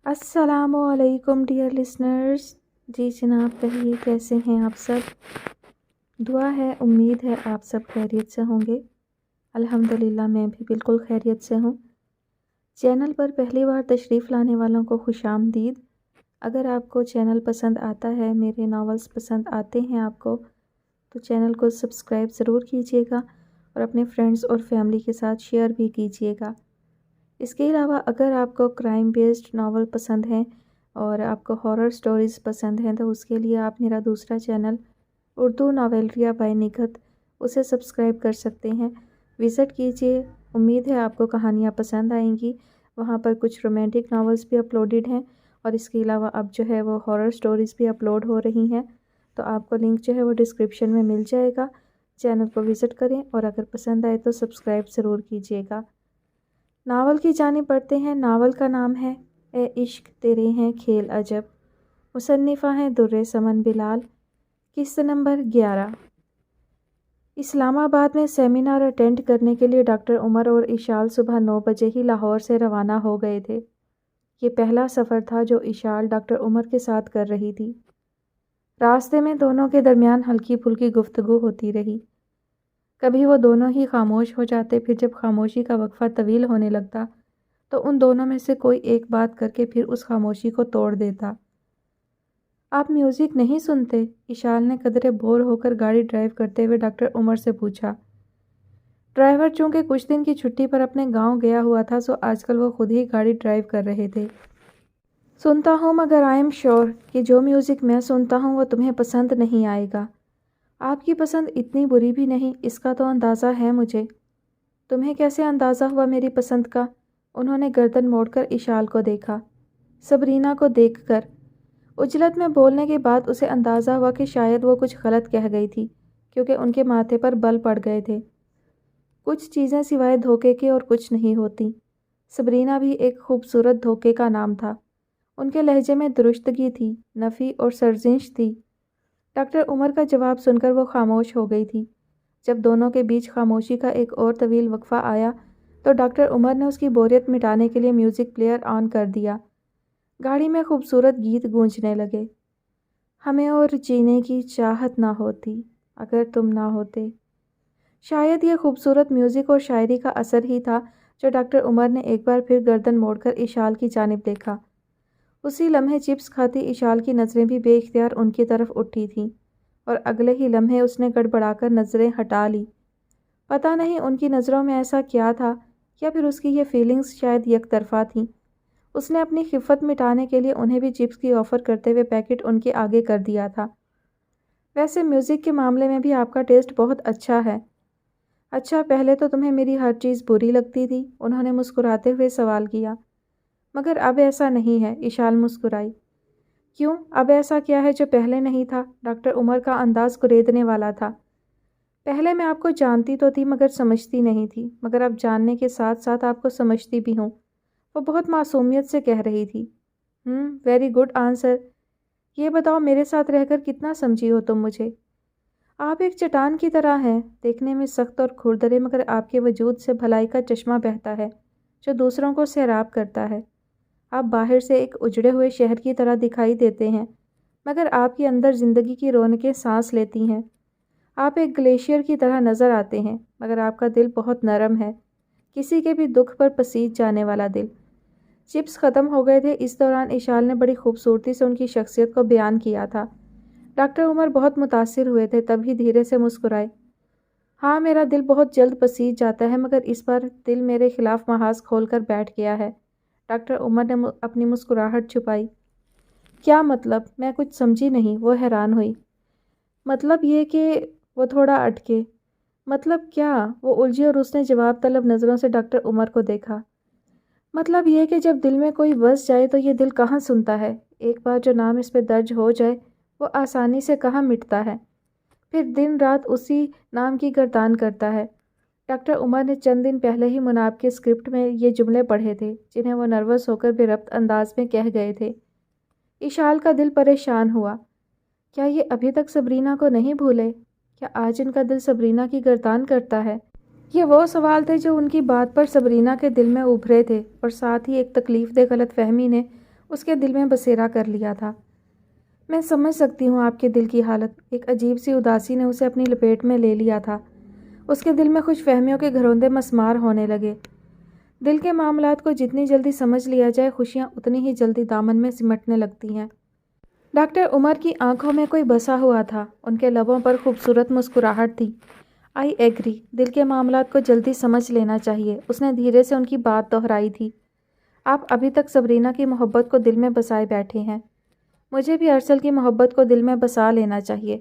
السلام علیکم dear listeners. جی جناب کہیے کیسے ہیں آپ سب. دعا ہے امید ہے آپ سب خیریت سے ہوں گے. الحمدللہ میں بھی بالکل خیریت سے ہوں. چینل پر پہلی بار تشریف لانے والوں کو خوش آمدید. اگر آپ کو چینل پسند آتا ہے، میرے ناولز پسند آتے ہیں آپ کو، تو چینل کو سبسکرائب ضرور کیجیے گا اور اپنے فرینڈز اور فیملی کے ساتھ شیئر بھی کیجیے گا. اس کے علاوہ اگر آپ کو کرائم بیسڈ ناول پسند ہیں اور آپ کو ہارر سٹوریز پسند ہیں، تو اس کے لیے آپ میرا دوسرا چینل اردو ناولریا بائی نگہت اسے سبسکرائب کر سکتے ہیں. وزٹ کیجیے. امید ہے آپ کو کہانیاں پسند آئیں گی. وہاں پر کچھ رومانٹک ناولز بھی اپلوڈڈ ہیں اور اس کے علاوہ اب جو ہے وہ ہارر سٹوریز بھی اپلوڈ ہو رہی ہیں. تو آپ کو لنک جو ہے وہ ڈسکرپشن میں مل جائے گا. چینل کو وزٹ کریں اور اگر پسند آئے تو سبسکرائب ضرور کیجیے گا. ناول کی جانب بڑھتے ہیں. ناول کا نام ہے اے عشق تیرے ہیں کھیل عجب. مصنفہ ہیں در سمن بلال. قصہ نمبر 11. اسلام آباد میں سیمینار اٹینڈ کرنے کے لیے ڈاکٹر عمر اور اشال صبح 9 بجے ہی لاہور سے روانہ ہو گئے تھے. یہ پہلا سفر تھا جو اشال ڈاکٹر عمر کے ساتھ کر رہی تھی. راستے میں دونوں کے درمیان ہلکی پھلکی گفتگو ہوتی رہی. کبھی وہ دونوں ہی خاموش ہو جاتے، پھر جب خاموشی کا وقفہ طویل ہونے لگتا تو ان دونوں میں سے کوئی ایک بات کر کے پھر اس خاموشی کو توڑ دیتا. آپ میوزک نہیں سنتے؟ اشال نے قدرے بور ہو کر گاڑی ڈرائیو کرتے ہوئے ڈاکٹر عمر سے پوچھا. ڈرائیور چونکہ کچھ دن کی چھٹی پر اپنے گاؤں گیا ہوا تھا، سو آج کل وہ خود ہی گاڑی ڈرائیو کر رہے تھے. سنتا ہوں، مگر آئی ایم شیور کہ جو میوزک میں سنتا ہوں وہ تمہیں پسند نہیں آئے گا. آپ کی پسند اتنی بری بھی نہیں، اس کا تو اندازہ ہے مجھے. تمہیں کیسے اندازہ ہوا میری پسند کا؟ انہوں نے گردن موڑ کر اشال کو دیکھا. صبرینا کو دیکھ کر. عجلت میں بولنے کے بعد اسے اندازہ ہوا کہ شاید وہ کچھ غلط کہہ گئی تھی، کیونکہ ان کے ماتھے پر بل پڑ گئے تھے. کچھ چیزیں سوائے دھوکے کے اور کچھ نہیں ہوتی. صبرینا بھی ایک خوبصورت دھوکے کا نام تھا. ان کے لہجے میں درستگی تھی، نفی اور سرزنش تھی. ڈاکٹر عمر کا جواب سن کر وہ خاموش ہو گئی تھی. جب دونوں کے بیچ خاموشی کا ایک اور طویل وقفہ آیا تو ڈاکٹر عمر نے اس کی بوریت مٹانے کے لیے میوزک پلیئر آن کر دیا. گاڑی میں خوبصورت گیت گونجنے لگے. ہمیں اور جینے کی چاہت نہ ہوتی اگر تم نہ ہوتے. شاید یہ خوبصورت میوزک اور شاعری کا اثر ہی تھا جو ڈاکٹر عمر نے ایک بار پھر گردن موڑ کر اشال کی جانب دیکھا. اسی لمحے چپس کھاتی اشال کی نظریں بھی بے اختیار ان کی طرف اٹھی تھیں اور اگلے ہی لمحے اس نے گڑبڑا کر نظریں ہٹا لی. پتہ نہیں ان کی نظروں میں ایسا کیا تھا، یا پھر اس کی یہ فیلنگز شاید یک طرفہ تھیں. اس نے اپنی خفت مٹانے کے لیے انہیں بھی چپس کی آفر کرتے ہوئے پیکٹ ان کے آگے کر دیا تھا. ویسے میوزک کے معاملے میں بھی آپ کا ٹیسٹ بہت اچھا ہے. اچھا، پہلے تو تمہیں میری ہر چیز بری لگتی تھی؟ انہوں نے مسکراتے ہوئے سوال کیا. مگر اب ایسا نہیں ہے، اشال مسکرائی. کیوں؟ اب ایسا کیا ہے جو پہلے نہیں تھا؟ ڈاکٹر عمر کا انداز گریدنے والا تھا. پہلے میں آپ کو جانتی تو تھی مگر سمجھتی نہیں تھی، مگر اب جاننے کے ساتھ ساتھ آپ کو سمجھتی بھی ہوں. وہ بہت معصومیت سے کہہ رہی تھی. Very good answer. یہ بتاؤ میرے ساتھ رہ کر کتنا سمجھی ہو تم مجھے؟ آپ ایک چٹان کی طرح ہیں، دیکھنے میں سخت اور کھردرے، مگر آپ کے وجود سے بھلائی کا چشمہ بہتا ہے جو دوسروں کو سیراب کرتا ہے. آپ باہر سے ایک اجڑے ہوئے شہر کی طرح دکھائی دیتے ہیں، مگر آپ کے اندر زندگی کی رونقیں سانس لیتی ہیں. آپ ایک گلیشیئر کی طرح نظر آتے ہیں، مگر آپ کا دل بہت نرم ہے، کسی کے بھی دکھ پر پسیج جانے والا دل. چپس ختم ہو گئے تھے. اس دوران اشال نے بڑی خوبصورتی سے ان کی شخصیت کو بیان کیا تھا. ڈاکٹر عمر بہت متاثر ہوئے تھے، تبھی دھیرے سے مسکرائے. ہاں، میرا دل بہت جلد پسیج جاتا ہے، مگر اس بار دل میرے خلاف محاذ کھول کر بیٹھ گیا ہے. ڈاکٹر عمر نے اپنی مسکراہٹ چھپائی. کیا مطلب؟ میں کچھ سمجھی نہیں. وہ حیران ہوئی. مطلب یہ کہ وہ تھوڑا اٹکے. مطلب کیا؟ وہ الجھی اور اس نے جواب طلب نظروں سے ڈاکٹر عمر کو دیکھا. مطلب یہ کہ جب دل میں کوئی بس جائے تو یہ دل کہاں سنتا ہے. ایک بار جو نام اس پہ درج ہو جائے وہ آسانی سے کہاں مٹتا ہے، پھر دن رات اسی نام کی گردان کرتا ہے. ڈاکٹر عمر نے چند دن پہلے ہی مناب کے اسکرپٹ میں یہ جملے پڑھے تھے جنہیں وہ نروس ہو کر بے ربط انداز میں کہہ گئے تھے. اشال کا دل پریشان ہوا. کیا یہ ابھی تک صبرینا کو نہیں بھولے؟ کیا آج ان کا دل صبرینا کی گردان کرتا ہے؟ یہ وہ سوال تھے جو ان کی بات پر صبرینا کے دل میں ابھرے تھے، اور ساتھ ہی ایک تکلیف دہ غلط فہمی نے اس کے دل میں بسیرا کر لیا تھا۔ میں سمجھ سکتی ہوں آپ کے دل کی حالت۔ ایک عجیب سی اداسی نے اسے اپنی لپیٹ میں لے لیا تھا۔ اس کے دل میں خوش فہمیوں کے گھروندے مسمار ہونے لگے۔ دل کے معاملات کو جتنی جلدی سمجھ لیا جائے، خوشیاں اتنی ہی جلدی دامن میں سمٹنے لگتی ہیں۔ ڈاکٹر عمر کی آنکھوں میں کوئی بسا ہوا تھا، ان کے لبوں پر خوبصورت مسکراہٹ تھی۔ آئی ایگری، دل کے معاملات کو جلدی سمجھ لینا چاہیے، اس نے دھیرے سے ان کی بات دہرائی تھی۔ آپ ابھی تک سبرینا کی محبت کو دل میں بسائے بیٹھے ہیں، مجھے بھی ارسل کی محبت کو دل میں بسا لینا چاہیے،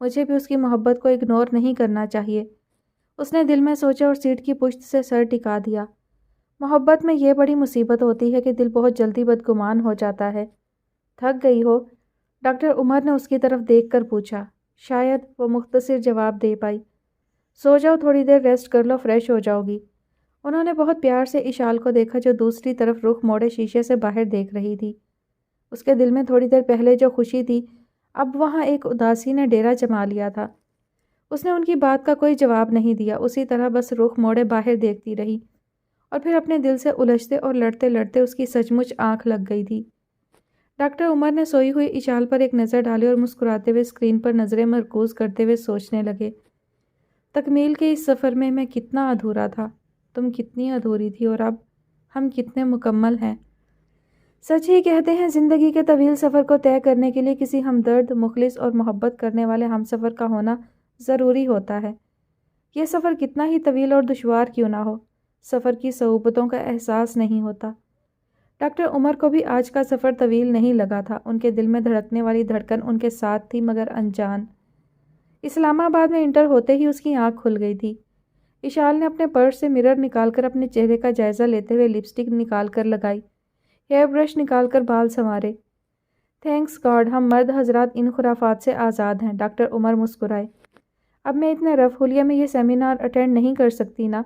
مجھے بھی اس کی محبت کو اگنور نہیں کرنا چاہیے۔ اس نے دل میں سوچا اور سیٹ کی پشت سے سر ٹکا دیا۔ محبت میں یہ بڑی مصیبت ہوتی ہے کہ دل بہت جلدی بدگمان ہو جاتا ہے۔ تھک گئی ہو؟ ڈاکٹر عمر نے اس کی طرف دیکھ کر پوچھا۔ شاید، وہ مختصر جواب دے پائی۔ سو جاؤ، تھوڑی دیر ریسٹ کر لو، فریش ہو جاؤ گی۔ انہوں نے بہت پیار سے اشال کو دیکھا جو دوسری طرف رخ موڑے شیشے سے باہر دیکھ رہی تھی۔ اس کے دل میں تھوڑی دیر پہلے جو خوشی تھی، اب وہاں ایک اداسی نے ڈیرا جما لیا تھا۔ اس نے ان کی بات کا کوئی جواب نہیں دیا، اسی طرح بس رخ موڑے باہر دیکھتی رہی، اور پھر اپنے دل سے الجھتے اور لڑتے لڑتے اس کی سچ مچ آنکھ لگ گئی تھی۔ ڈاکٹر عمر نے سوئی ہوئی اشال پر ایک نظر ڈالی اور مسکراتے ہوئے اسکرین پر نظریں مرکوز کرتے ہوئے سوچنے لگے، تکمیل کے اس سفر میں کتنا ادھورا تھا، تم کتنی ادھوری تھی، اور اب ہم کتنے مکمل ہیں۔ سچ ہی کہتے ہیں، زندگی کے طویل سفر کو طے کرنے کے لیے کسی ہمدرد، مخلص اور محبت کرنے والے ہم سفر کا ہونا ضروری ہوتا ہے۔ یہ سفر کتنا ہی طویل اور دشوار کیوں نہ ہو، سفر کی صعوبتوں کا احساس نہیں ہوتا۔ ڈاکٹر عمر کو بھی آج کا سفر طویل نہیں لگا تھا، ان کے دل میں دھڑکنے والی دھڑکن ان کے ساتھ تھی مگر انجان۔ اسلام آباد میں انٹر ہوتے ہی اس کی آنکھ کھل گئی تھی۔ اشال نے اپنے پرس سے مرر نکال کر اپنے چہرے کا جائزہ لیتے ہوئے لپسٹک نکال کر لگائی، ہیئر برش نکال کر بال سنوارے۔ تھینکس گاڈ، ہم مرد حضرات ان خرافات سے آزاد ہیں، ڈاکٹر عمر مسکرائے۔ اب میں اتنے رف حلیے میں یہ سیمینار اٹینڈ نہیں کر سکتی نا؟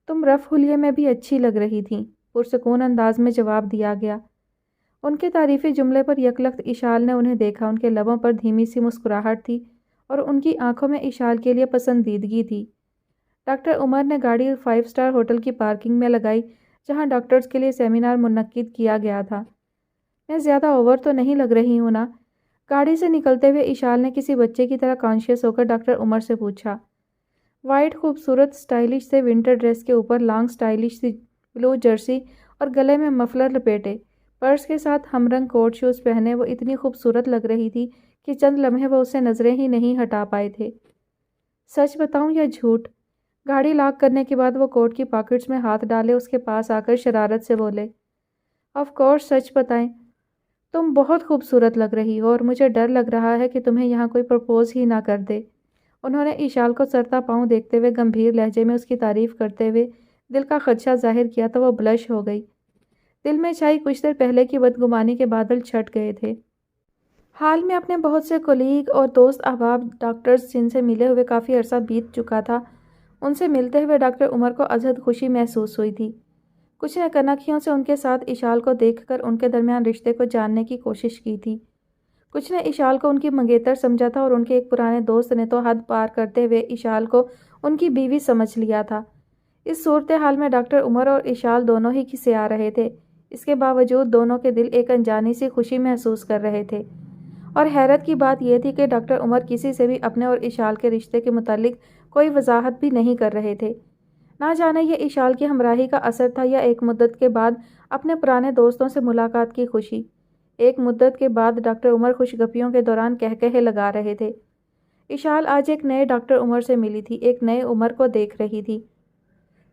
تم رف حلیے میں بھی اچھی لگ رہی تھیں، پرسکون انداز میں جواب دیا گیا۔ ان کے تعریفی جملے پر یکلخت اشال نے انہیں دیکھا، ان کے لبوں پر دھیمی سی مسکراہٹ تھی اور ان کی آنکھوں میں اشال کے لیے پسندیدگی تھی۔ ڈاکٹر عمر نے گاڑی 5 اسٹار ہوٹل کی پارکنگ میں لگائی جہاں ڈاکٹرز کے لیے سیمینار منعقد کیا گیا تھا۔ میں زیادہ اوور تو نہیں لگ رہی ہوں نا؟ گاڑی سے نکلتے ہوئے اشال نے کسی بچے کی طرح کانشیس ہو کر ڈاکٹر عمر سے پوچھا۔ وائٹ خوبصورت سٹائلش سے ونٹر ڈریس کے اوپر لانگ سٹائلش سی بلو جرسی اور گلے میں مفلر لپیٹے، پرس کے ساتھ ہم رنگ کوٹ شوز پہنے وہ اتنی خوبصورت لگ رہی تھی کہ چند لمحے وہ اسے نظریں ہی نہیں ہٹا پائے تھے۔ سچ بتاؤں یا جھوٹ؟ گاڑی لاک کرنے کے بعد وہ کوٹ کی پاکٹس میں ہاتھ ڈالے اس کے پاس آ کر شرارت سے بولے، آف کورس سچ بتائیں، تم بہت خوبصورت لگ رہی ہو اور مجھے ڈر لگ رہا ہے کہ تمہیں یہاں کوئی پرپوز ہی نہ کر دے۔ انہوں نے اشال کو سرتا پاؤں دیکھتے ہوئے گمبھیر لہجے میں اس کی تعریف کرتے ہوئے دل کا خدشہ ظاہر کیا تو وہ بلش ہو گئی۔ دل میں چھائی کچھ دیر پہلے کی بدگمانی کے بادل چھٹ گئے تھے۔ حال میں اپنے بہت سے کولیگ اور دوست احباب ڈاکٹرز جن سے ملے ہوئے کافی عرصہ بیت چکا تھا، ان سے ملتے ہوئے ڈاکٹر عمر کو ازحد خوشی محسوس ہوئی تھی۔ کچھ نے کنکھیوں سے ان کے ساتھ اشال کو دیکھ کر ان کے درمیان رشتے کو جاننے کی کوشش کی تھی، کچھ نے اشال کو ان کی منگیتر سمجھا تھا اور ان کے ایک پرانے دوست نے تو حد پار کرتے ہوئے اشال کو ان کی بیوی سمجھ لیا تھا۔ اس صورتحال میں ڈاکٹر عمر اور اشال دونوں ہی کھسے آ رہے تھے، اس کے باوجود دونوں کے دل ایک انجانی سی خوشی محسوس کر رہے تھے، اور حیرت کی بات یہ تھی کہ ڈاکٹر عمر کسی سے بھی اپنے اور اشال کے رشتے کے متعلق کوئی وضاحت بھی نہیں کر رہے تھے۔ نہ جانے یہ اشال کی ہمراہی کا اثر تھا یا ایک مدت کے بعد اپنے پرانے دوستوں سے ملاقات کی خوشی۔ ایک مدت کے بعد ڈاکٹر عمر خوشگپیوں کے دوران کہکہے لگا رہے تھے۔ اشال آج ایک نئے ڈاکٹر عمر سے ملی تھی، ایک نئے عمر کو دیکھ رہی تھی۔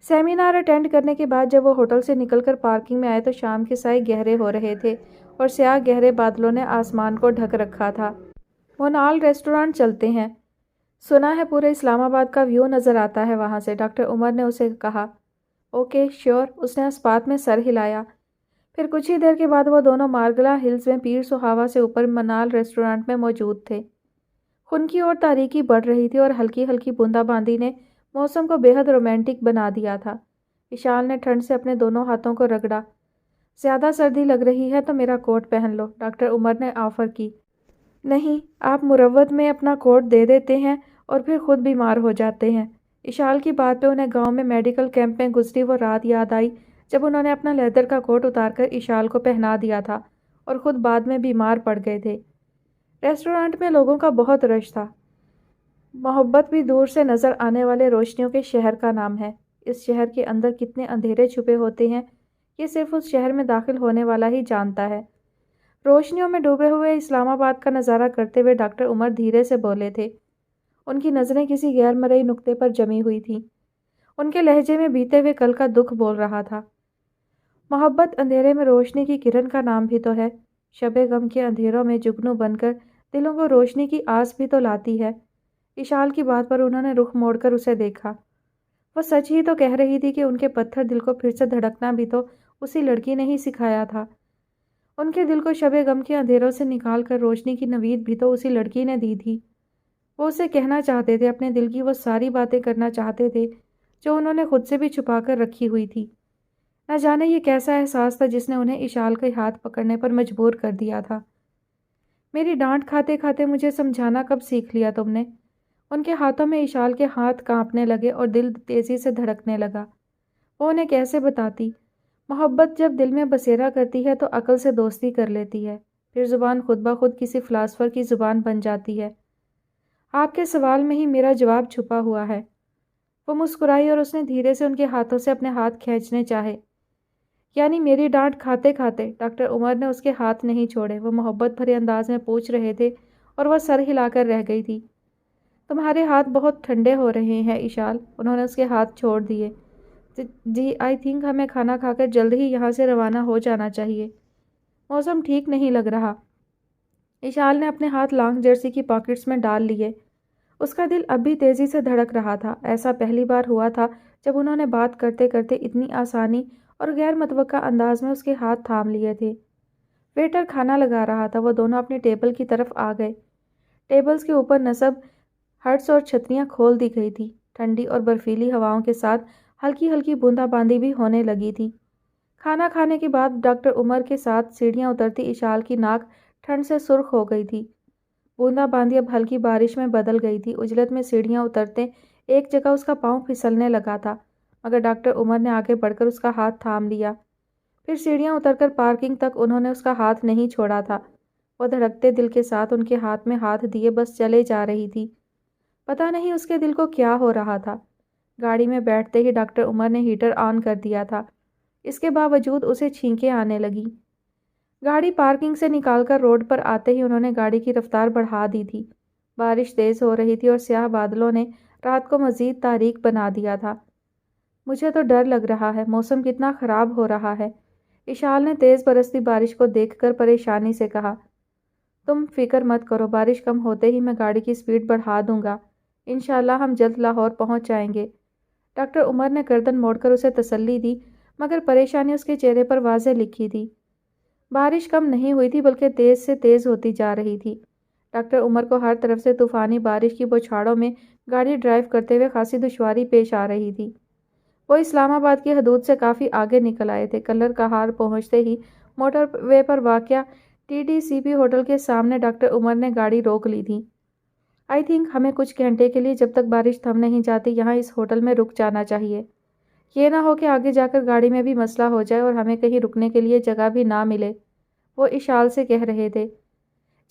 سیمینار اٹینڈ کرنے کے بعد جب وہ ہوٹل سے نکل کر پارکنگ میں آئے تو شام کے سائے گہرے ہو رہے تھے اور سیاہ گہرے بادلوں نے آسمان کو ڈھک رکھا تھا۔ مونال ریسٹورانٹ چلتے ہیں، سنا ہے پورے اسلام آباد کا ویو نظر آتا ہے وہاں سے، ڈاکٹر عمر نے اسے کہا۔ اوکے شیور، اس نے اسپات میں سر ہلایا۔ پھر کچھ ہی دیر کے بعد وہ دونوں مارگلا ہلز میں پیر سہاوا سے اوپر منال ریسٹورانٹ میں موجود تھے۔ خنکی اور تاریکی بڑھ رہی تھی اور ہلکی ہلکی بوندا باندی نے موسم کو بے حد رومانٹک بنا دیا تھا۔ اشال نے ٹھنڈ سے اپنے دونوں ہاتھوں کو رگڑا۔ زیادہ سردی لگ رہی ہے تو میرا کوٹ پہن لو، ڈاکٹر عمر نے آفر کی۔ نہیں، آپ مروت میں اپنا کوٹ دے دیتے ہیں اور پھر خود بیمار ہو جاتے ہیں۔ اشال کی بات پہ انہیں گاؤں میں میڈیکل کیمپ میں گزری وہ رات یاد آئی جب انہوں نے اپنا لیدر کا کوٹ اتار کر اشال کو پہنا دیا تھا اور خود بعد میں بیمار پڑ گئے تھے۔ ریسٹورانٹ میں لوگوں کا بہت رش تھا۔ محبت بھی دور سے نظر آنے والے روشنیوں کے شہر کا نام ہے۔ اس شہر کے اندر کتنے اندھیرے چھپے ہوتے ہیں یہ صرف اس شہر میں داخل ہونے والا ہی جانتا ہے۔ روشنیوں میں ڈوبے ہوئے اسلام آباد کا نظارہ کرتے ہوئے ڈاکٹر عمر دھیرے سے بولے تھے۔ ان کی نظریں کسی غیر مرئی نقطے پر جمی ہوئی تھیں۔ ان کے لہجے میں بیتے ہوئے کل کا دکھ بول رہا تھا۔ محبت اندھیرے میں روشنی کی کرن کا نام بھی تو ہے۔ شب غم کے اندھیروں میں جگنو بن کر دلوں کو روشنی کی آس بھی تو لاتی ہے۔ اشال کی بات پر انہوں نے رخ موڑ کر اسے دیکھا۔ وہ سچ ہی تو کہہ رہی تھی کہ ان کے پتھر دل کو پھر سے دھڑکنا بھی تو اسی لڑکی نے ہی سکھایا تھا۔ ان کے دل کو شب غم کے اندھیروں سے نکال کر روشنی کی نوید بھی تو اسی لڑکی نے دی تھی۔ وہ اسے کہنا چاہتے تھے، اپنے دل کی وہ ساری باتیں کرنا چاہتے تھے جو انہوں نے خود سے بھی چھپا کر رکھی ہوئی تھی۔ نہ جانے یہ کیسا احساس تھا جس نے انہیں اشال کے ہاتھ پکڑنے پر مجبور کر دیا تھا۔ میری ڈانٹ کھاتے کھاتے مجھے سمجھانا کب سیکھ لیا تم نے؟ ان کے ہاتھوں میں اشال کے ہاتھ کانپنے لگے اور دل تیزی سے دھڑکنے لگا۔ وہ انہیں کیسے بتاتی؟ محبت جب دل میں بسیرا کرتی ہے تو عقل سے دوستی کر لیتی ہے، پھر زبان خود بخود کسی فلاسفر کی زبان بن جاتی ہے۔ آپ کے سوال میں ہی میرا جواب چھپا ہوا ہے۔ وہ مسکرائی اور اس نے دھیرے سے ان کے ہاتھوں سے اپنے ہاتھ کھینچنے چاہے۔ یعنی میری ڈانٹ کھاتے کھاتے؟ ڈاکٹر عمر نے اس کے ہاتھ نہیں چھوڑے۔ وہ محبت بھرے انداز میں پوچھ رہے تھے اور وہ سر ہلا کر رہ گئی تھی۔ تمہارے ہاتھ بہت ٹھنڈے ہو رہے ہیں اشال۔ انہوں نے اس کے ہاتھ چھوڑ دیے۔ جی آئی تھنک ہمیں کھانا کھا کر جلد ہی یہاں سے روانہ ہو جانا چاہیے۔ موسم ٹھیک نہیں لگ رہا۔ اشال نے اپنے ہاتھ لانگ جرسی کی پاکٹس میں ڈال لیے۔ اس کا دل اب بھی تیزی سے دھڑک رہا تھا۔ ایسا پہلی بار ہوا تھا جب انہوں نے بات کرتے کرتے اتنی آسانی اور غیر متوقع انداز میں اس کے ہاتھ تھام لیے تھے۔ ویٹر کھانا لگا رہا تھا۔ وہ دونوں اپنی ٹیبل کی طرف آ گئے۔ ٹیبلز کے اوپر نصب ہٹس اور چھتریاں کھول دی گئی تھی۔ ٹھنڈی اور برفیلی ہواؤں کے ساتھ ہلکی ہلکی بوندا باندی بھی ہونے لگی تھی۔ کھانا کھانے کے بعد ڈاکٹر عمر کے ساتھ سیڑھیاں اترتی اشال کی ناک ٹھنڈ سے سرخ ہو گئی تھی۔ بوندا باندی اب ہلکی بارش میں بدل گئی تھی۔ اجلت میں سیڑھیاں اترتے ایک جگہ اس کا پاؤں پھسلنے لگا تھا، مگر ڈاکٹر عمر نے آگے بڑھ کر اس کا ہاتھ تھام لیا۔ پھر سیڑھیاں اتر کر پارکنگ تک انہوں نے اس کا ہاتھ نہیں چھوڑا تھا۔ وہ دھڑکتے دل کے ساتھ ان کے ہاتھ میں ہاتھ دیے بس چلے جا رہی تھی۔ پتہ نہیں اس کے دل کو کیا ہو رہا تھا۔ گاڑی میں بیٹھتے ہی ڈاکٹر عمر نے ہیٹر آن کر دیا تھا۔ اس کے باوجود اسے چھینکیں آنے لگیں۔ گاڑی پارکنگ سے نکال کر روڈ پر آتے ہی انہوں نے گاڑی کی رفتار بڑھا دی تھی۔ بارش تیز ہو رہی تھی اور سیاہ بادلوں نے رات کو مزید تاریک بنا دیا تھا۔ مجھے تو ڈر لگ رہا ہے، موسم کتنا خراب ہو رہا ہے، اشال نے تیز برستی بارش کو دیکھ کر پریشانی سے کہا۔ تم فکر مت کرو، بارش کم ہوتے ہی میں گاڑی کی سپیڈ بڑھا دوں گا۔ انشاءاللہ ہم جلد لاہور پہنچ جائیں گے۔ ڈاکٹر عمر نے گردن موڑ کر اسے تسلی دی، مگر پریشانی اس کے چہرے پر واضح لکھی تھی۔ بارش کم نہیں ہوئی تھی بلکہ تیز سے تیز ہوتی جا رہی تھی۔ ڈاکٹر عمر کو ہر طرف سے طوفانی بارش کی بوچھاڑوں میں گاڑی ڈرائیو کرتے ہوئے خاصی دشواری پیش آ رہی تھی۔ وہ اسلام آباد کی حدود سے کافی آگے نکل آئے تھے۔ کلر کہار پہنچتے ہی موٹر وے پر واقع TDCP ہوٹل کے سامنے ڈاکٹر عمر نے گاڑی روک لی تھی۔ آئی تھنک ہمیں کچھ گھنٹے کے لیے جب تک بارش تھم نہیں جاتی یہاں اس ہوٹل میں رک جانا چاہیے۔ یہ نہ ہو کہ آگے جا کر گاڑی میں بھی مسئلہ ہو جائے اور ہمیں کہیں رکنے کے لیے جگہ بھی نہ ملے، وہ اشال سے کہہ رہے تھے۔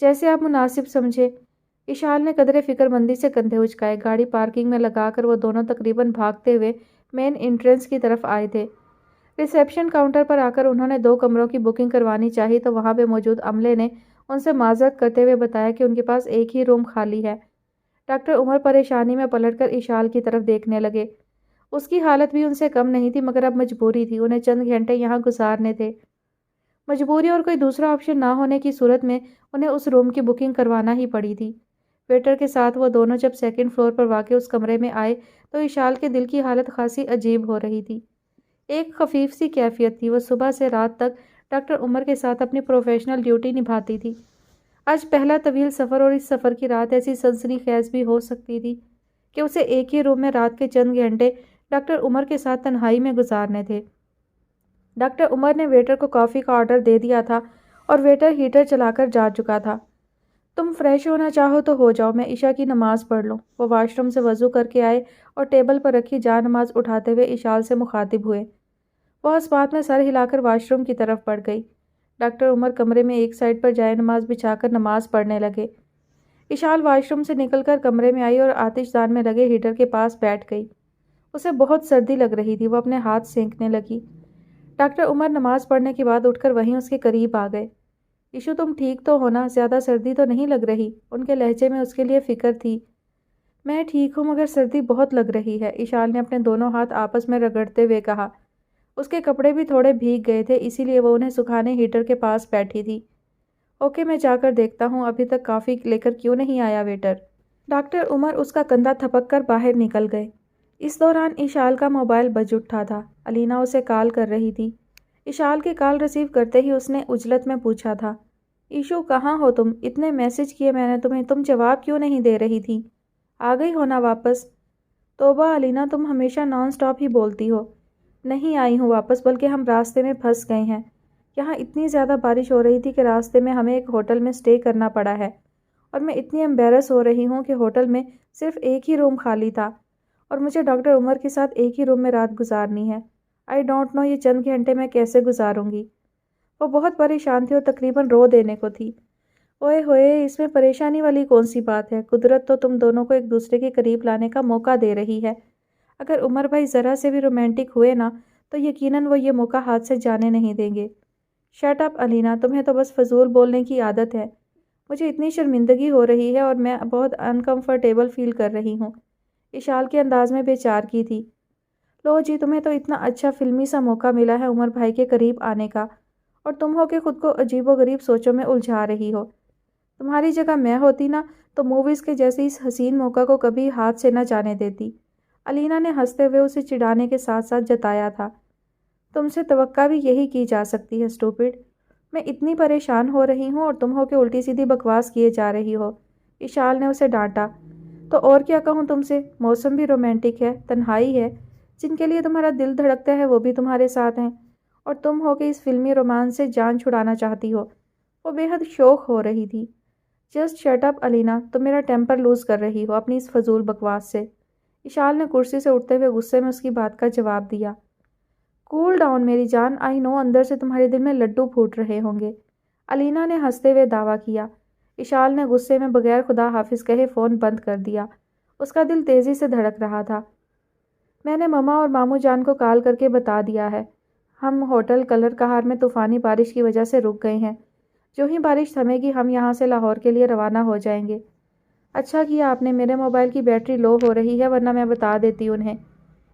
جیسے آپ مناسب سمجھے، اشال نے قدرے فکر مندی سے کندھے اچکائے۔ گاڑی پارکنگ میں لگا کر وہ دونوں تقریباً بھاگتے ہوئے مین انٹرنس کی طرف آئے تھے۔ ریسیپشن کاؤنٹر پر آ کر انہوں نے 2 کمروں کی بکنگ کروانی چاہی تو وہاں پہ موجود عملے نے ان سے معذرت کرتے ہوئے بتایا کہ ان کے پاس ایک ہی روم خالی ہے۔ ڈاکٹر عمر پریشانی میں پلٹ کر اشال کی طرف دیکھنے لگے۔ اس کی حالت بھی ان سے کم نہیں تھی مگر اب مجبوری تھی، انہیں چند گھنٹے یہاں گزارنے تھے۔ مجبوری اور کوئی دوسرا آپشن نہ ہونے کی صورت میں انہیں اس روم کی بکنگ کروانا ہی پڑی تھی۔ ویٹر کے ساتھ وہ دونوں جب 2nd فلور پر واقع اس کمرے میں آئے تو اشال کے دل کی حالت خاصی عجیب ہو رہی تھی۔ ایک خفیف سی کیفیت تھی۔ وہ صبح سے رات تک ڈاکٹر عمر کے ساتھ اپنی پروفیشنل ڈیوٹی نبھاتی تھی۔ آج پہلا طویل سفر اور اس سفر کی رات ایسی سنسنی خیز بھی ہو سکتی تھی کہ اسے ایک ہی روم میں رات کے چند گھنٹے ڈاکٹر عمر کے ساتھ تنہائی میں گزارنے تھے۔ ڈاکٹر عمر نے ویٹر کو کافی کا آرڈر دے دیا تھا اور ویٹر ہیٹر چلا کر جا چکا تھا۔ تم فریش ہونا چاہو تو ہو جاؤ، میں عشاء کی نماز پڑھ لوں۔ وہ واش روم سے وضو کر کے آئے اور ٹیبل پر رکھی جا نماز اٹھاتے ہوئے اشال سے مخاطب ہوئے۔ وہ اس بات میں سر ہلا کر واش روم کی طرف بڑھ گئی۔ ڈاکٹر عمر کمرے میں ایک سائڈ پر جائے نماز بچھا کر نماز پڑھنے لگے۔ اشال واش روم سے نکل کر کمرے میں آئی اور آتش دان میں لگے ہیٹر کے پاس بیٹھ گئی۔ اسے بہت سردی لگ رہی تھی، وہ اپنے ہاتھ سینکنے لگی۔ ڈاکٹر عمر نماز پڑھنے کے بعد اٹھ کر وہیں اس کے قریب آ گئے۔ ایشو تم ٹھیک تو ہو نا؟ زیادہ سردی تو نہیں لگ رہی؟ ان کے لہجے میں اس کے لیے فکر تھی۔ میں ٹھیک ہوں مگر سردی بہت لگ رہی ہے، اشال نے اپنے دونوں ہاتھ آپس میں رگڑتے ہوئے کہا۔ اس کے کپڑے بھی تھوڑے بھیگ گئے تھے، اسی لیے وہ انہیں سکھانے ہیٹر کے پاس بیٹھی تھی۔ اوکے میں جا کر دیکھتا ہوں، ابھی تک کافی لے کر کیوں نہیں آیا ویٹر؟ ڈاکٹر عمر اس کا کندھا تھپک کر باہر نکل گئے۔ اس دوران اشال کا موبائل بج اٹھا تھا۔ علینا اسے کال کر رہی تھی۔ اشال کی کال ریسیو کرتے ہی اس نے عجلت میں پوچھا تھا، ایشو کہاں ہو تم؟ اتنے میسج کیے میں نے تمہیں، تم جواب کیوں نہیں دے رہی تھی؟ آ گئی ہو نا واپس؟ توبہ علینا، تم ہمیشہ نان سٹاپ ہی بولتی ہو۔ نہیں آئی ہوں واپس، بلکہ ہم راستے میں پھنس گئے ہیں۔ یہاں اتنی زیادہ بارش ہو رہی تھی کہ راستے میں ہمیں ایک ہوٹل میں سٹے کرنا پڑا ہے، اور میں اتنی ایمبیرس ہو رہی ہوں کہ ہوٹل میں صرف ایک ہی روم خالی تھا اور مجھے ڈاکٹر عمر کے ساتھ ایک ہی روم میں رات گزارنی ہے۔ آئی ڈونٹ نو یہ چند گھنٹے میں کیسے گزاروں گی۔ وہ بہت پریشان تھی اور تقریباً رو دینے کو تھی۔ اوئے ہوئے، اس میں پریشانی والی کون سی بات ہے؟ قدرت تو تم دونوں کو ایک دوسرے کے قریب لانے کا موقع دے رہی ہے۔ اگر عمر بھائی ذرا سے بھی رومانٹک ہوئے نا تو یقیناً وہ یہ موقع ہاتھ سے جانے نہیں دیں گے۔ شٹ اپ علینا، تمہیں تو بس فضول بولنے کی عادت ہے۔ مجھے اتنی شرمندگی ہو رہی ہے اور میں بہت انکمفرٹیبل فیل کر رہی ہوں۔ اشال کے انداز میں بے چار کی تھی۔ لو جی، تمہیں تو اتنا اچھا فلمی سا موقع ملا ہے عمر بھائی کے قریب آنے کا، اور تم ہو کہ خود کو عجیب و غریب سوچوں میں الجھا رہی ہو۔ تمہاری جگہ میں ہوتی نا تو موویز کے جیسے اس حسین موقع کو کبھی ہاتھ سے نہ جانے دیتی۔ علینا نے ہنستے ہوئے اسے چڑھانے کے ساتھ ساتھ جتایا تھا۔ تم سے توقع بھی یہی کی جا سکتی ہے اسٹوپڈ۔ میں اتنی پریشان ہو رہی ہوں اور تم ہو کہ الٹی سیدھی بکواس کیے جا رہی ہو۔ اشال نے اسے ڈانٹا۔ تو اور کیا کہوں تم سے؟ موسم بھی رومانٹک ہے، تنہائی ہے، جن کے لیے تمہارا دل دھڑکتا ہے وہ بھی تمہارے ساتھ ہیں، اور تم ہو کہ اس فلمی رومانس سے جان چھڑانا چاہتی ہو۔ وہ بے حد شوق ہو رہی تھی۔ جسٹ شٹ اپ علینا، تم میرا ٹیمپر لوز کر رہی ہو اپنی اس فضول بکواس سے۔ اشال نے کرسی سے اٹھتے ہوئے غصے میں اس کی بات کا جواب دیا۔ کول ڈاؤن میری جان، آئی نو اندر سے تمہارے دل میں لڈو پھوٹ رہے ہوں گے، علینا نے ہنستے ہوئے دعویٰ کیا۔ اشال نے غصے میں بغیر خدا حافظ کہے فون بند کر دیا۔ اس کا دل تیزی سے دھڑک رہا تھا۔ میں نے مما اور ماموں جان کو کال کر کے بتا دیا ہے۔ ہم ہوٹل کلر کہار میں طوفانی بارش کی وجہ سے رک گئے ہیں۔ جو ہی بارش تھمے گی ہم یہاں سے لاہور کے لیے روانہ ہو جائیں گے۔ اچھا کیا آپ نے، میرے موبائل کی بیٹری لو ہو رہی ہے ورنہ میں بتا دیتی انہیں۔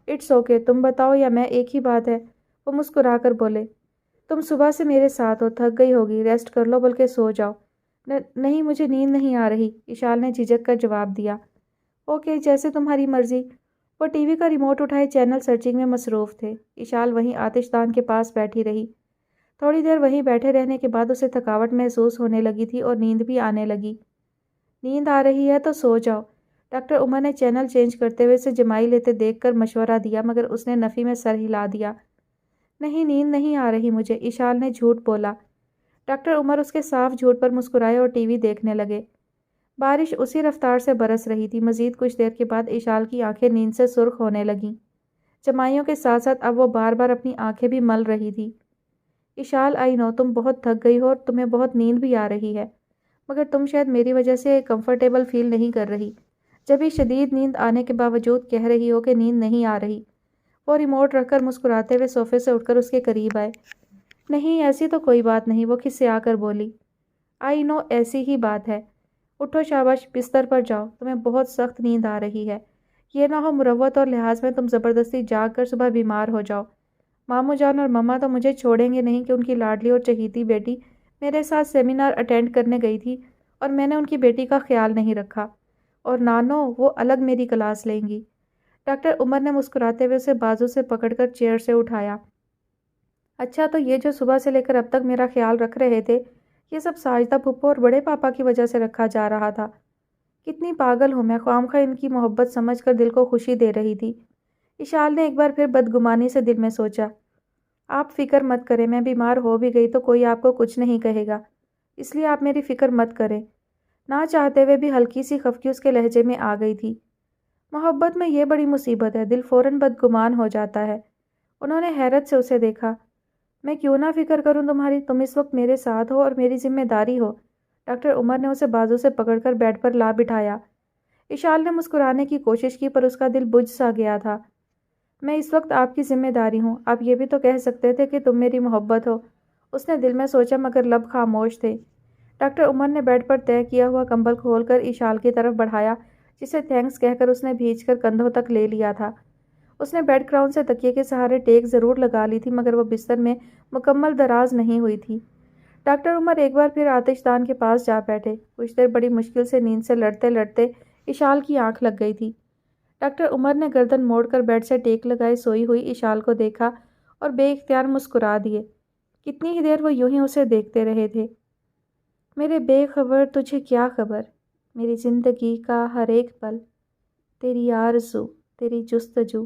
اٹس اوکے، تم بتاؤ یا میں، ایک ہی بات ہے، وہ مسکرا کر بولے۔ تم صبح سے میرے ساتھ ہو، تھک گئی ہوگی، ریسٹ کر لو بلکہ سو جاؤ۔ نہیں مجھے نیند نہیں آ رہی، اشال نے جھجک کر جواب دیا۔ اوکے جیسے تمہاری مرضی۔ وہ ٹی وی کا ریموٹ اٹھائے چینل سرچنگ میں مصروف تھے۔ اشال وہیں آتش دان کے پاس بیٹھی رہی۔ تھوڑی دیر وہیں بیٹھے رہنے کے بعد اسے تھکاوٹ محسوس ہونے لگی تھی اور نیند بھی آنے لگی۔ نیند آ رہی ہے تو سو جاؤ، ڈاکٹر عمر نے چینل چینج کرتے ہوئے اسے جمائی لیتے دیکھ کر مشورہ دیا، مگر اس نے نفی میں سر ہلا دیا۔ نہیں نیند نہیں آ رہی مجھے، اشال نے جھوٹ بولا۔ ڈاکٹر عمر اس کے صاف جھوٹ پر مسکرائے اور ٹی وی دیکھنے لگے۔ بارش اسی رفتار سے برس رہی تھی۔ مزید کچھ دیر کے بعد اشال کی آنکھیں نیند سے سرخ ہونے لگیں۔ جمائیوں کے ساتھ ساتھ اب وہ بار بار اپنی آنکھیں بھی مل رہی تھی۔ اشال آئی نو تم بہت تھک گئی ہو اور تمہیں بہت نیند بھی آ رہی ہے، مگر تم شاید میری وجہ سے کمفرٹیبل فیل نہیں کر رہی، جبھی شدید نیند آنے کے باوجود کہہ رہی ہو کہ نیند نہیں آ رہی۔ وہ ریموٹ رکھ کر مسکراتے ہوئے صوفے سے اٹھ کر اس کے قریب آئے۔ نہیں ایسی تو کوئی بات نہیں، وہ کھسیا کر بولی۔ آئی نو ایسی ہی بات ہے۔ اٹھو شاباش، بستر پر جاؤ، تمہیں بہت سخت نیند آ رہی ہے۔ یہ نہ ہو مروت اور لحاظ میں تم زبردستی جاگ کر صبح بیمار ہو جاؤ۔ ماموں جان اور مما تو مجھے چھوڑیں گے نہیں کہ ان کی لاڈلی اور چہیتی بیٹی میرے ساتھ سیمینار اٹینڈ کرنے گئی تھی اور میں نے ان کی بیٹی کا خیال نہیں رکھا، اور نانو وہ الگ میری کلاس لیں گی۔ ڈاکٹر عمر نے مسکراتے ہوئے اسے بازو سے پکڑ کر چیئر سے اٹھایا۔ اچھا تو یہ جو صبح سے لے کر اب تک میرا خیال رکھ رہے تھے، یہ سب ساجدہ پھپھو اور بڑے پاپا کی وجہ سے رکھا جا رہا تھا؟ کتنی پاگل ہوں میں، خواہ ان کی محبت سمجھ کر دل کو خوشی دے رہی تھی۔ اشال نے ایک بار پھر بدگمانی سے دل میں سوچا۔ آپ فکر مت کریں، میں بیمار ہو بھی گئی تو کوئی آپ کو کچھ نہیں کہے گا، اس لیے آپ میری فکر مت کریں۔ نہ چاہتے ہوئے بھی ہلکی سی خفگی اس کے لہجے میں آ گئی تھی۔ محبت میں یہ بڑی مصیبت ہے، دل فوراً بدگمان ہو جاتا ہے۔ انہوں نے حیرت سے اسے دیکھا۔ میں کیوں نہ فکر کروں تمہاری، تم اس وقت میرے ساتھ ہو اور میری ذمہ داری ہو۔ ڈاکٹر عمر نے اسے بازو سے پکڑ کر بیڈ پر لا بٹھایا۔ اشال نے مسکرانے کی کوشش کی پر اس کا دل بجھ سا گیا تھا۔ میں اس وقت آپ کی ذمہ داری ہوں، آپ یہ بھی تو کہہ سکتے تھے کہ تم میری محبت ہو۔ اس نے دل میں سوچا مگر لب خاموش تھے۔ ڈاکٹر عمر نے بیڈ پر طے کیا ہوا کمبل کھول کر اشال کی طرف بڑھایا، جسے تھینکس کہہ کر اس نے بھیج کر کندھوں تک لے لیا تھا۔ اس نے بیڈ کراؤن سے تکیے کے سہارے ٹیک ضرور لگا لی تھی مگر وہ بستر میں مکمل دراز نہیں ہوئی تھی۔ ڈاکٹر عمر ایک بار پھر آتش دان کے پاس جا بیٹھے۔ کچھ دیر بڑی مشکل سے نیند سے لڑتے لڑتے اشال کی آنکھ لگ گئی تھی۔ ڈاکٹر عمر نے گردن موڑ کر بیڈ سے ٹیک لگائے سوئی ہوئی اشال کو دیکھا اور بے اختیار مسکرا دیے۔ کتنی ہی دیر وہ یوں ہی اسے دیکھتے رہے تھے۔ میرے بے خبر تجھے کیا خبر، میری زندگی کا ہر ایک پل، تیری آرزو تیری جستجو،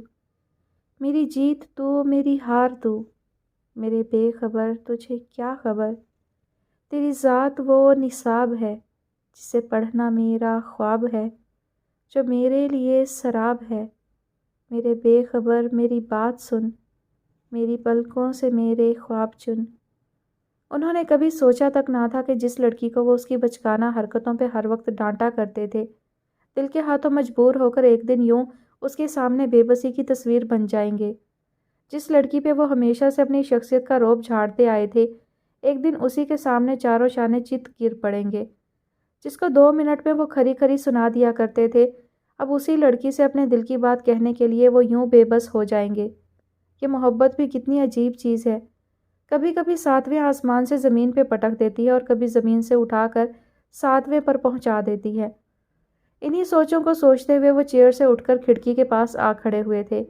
میری جیت تو میری ہار تو، میرے بے خبر تجھے کیا خبر، تیری ذات وہ نصاب ہے جسے پڑھنا میرا خواب ہے، جو میرے لیے سراب ہے، میرے بے خبر میری بات سن، میری پلکوں سے میرے خواب چن۔ انہوں نے کبھی سوچا تک نہ تھا کہ جس لڑکی کو وہ اس کی بچکانہ حرکتوں پہ ہر وقت ڈانٹا کرتے تھے، دل کے ہاتھوں مجبور ہو کر ایک دن یوں اس کے سامنے بے بسی کی تصویر بن جائیں گے۔ جس لڑکی پہ وہ ہمیشہ سے اپنی شخصیت کا رعب جھاڑتے آئے تھے، ایک دن اسی کے سامنے چاروں شانے چت گر پڑیں گے۔ جس کو 2 منٹ میں وہ کھری کھری سنا دیا کرتے تھے، اب اسی لڑکی سے اپنے دل کی بات کہنے کے لیے وہ یوں بے بس ہو جائیں گے۔ یہ محبت بھی کتنی عجیب چیز ہے، کبھی کبھی 7ویں آسمان سے زمین پہ پٹک دیتی ہے اور کبھی زمین سے اٹھا کر 7ویں پر پہنچا دیتی ہے۔ انہی سوچوں کو سوچتے ہوئے وہ چیئر سے اٹھ کر کھڑکی کے پاس آ کھڑے ہوئے تھے۔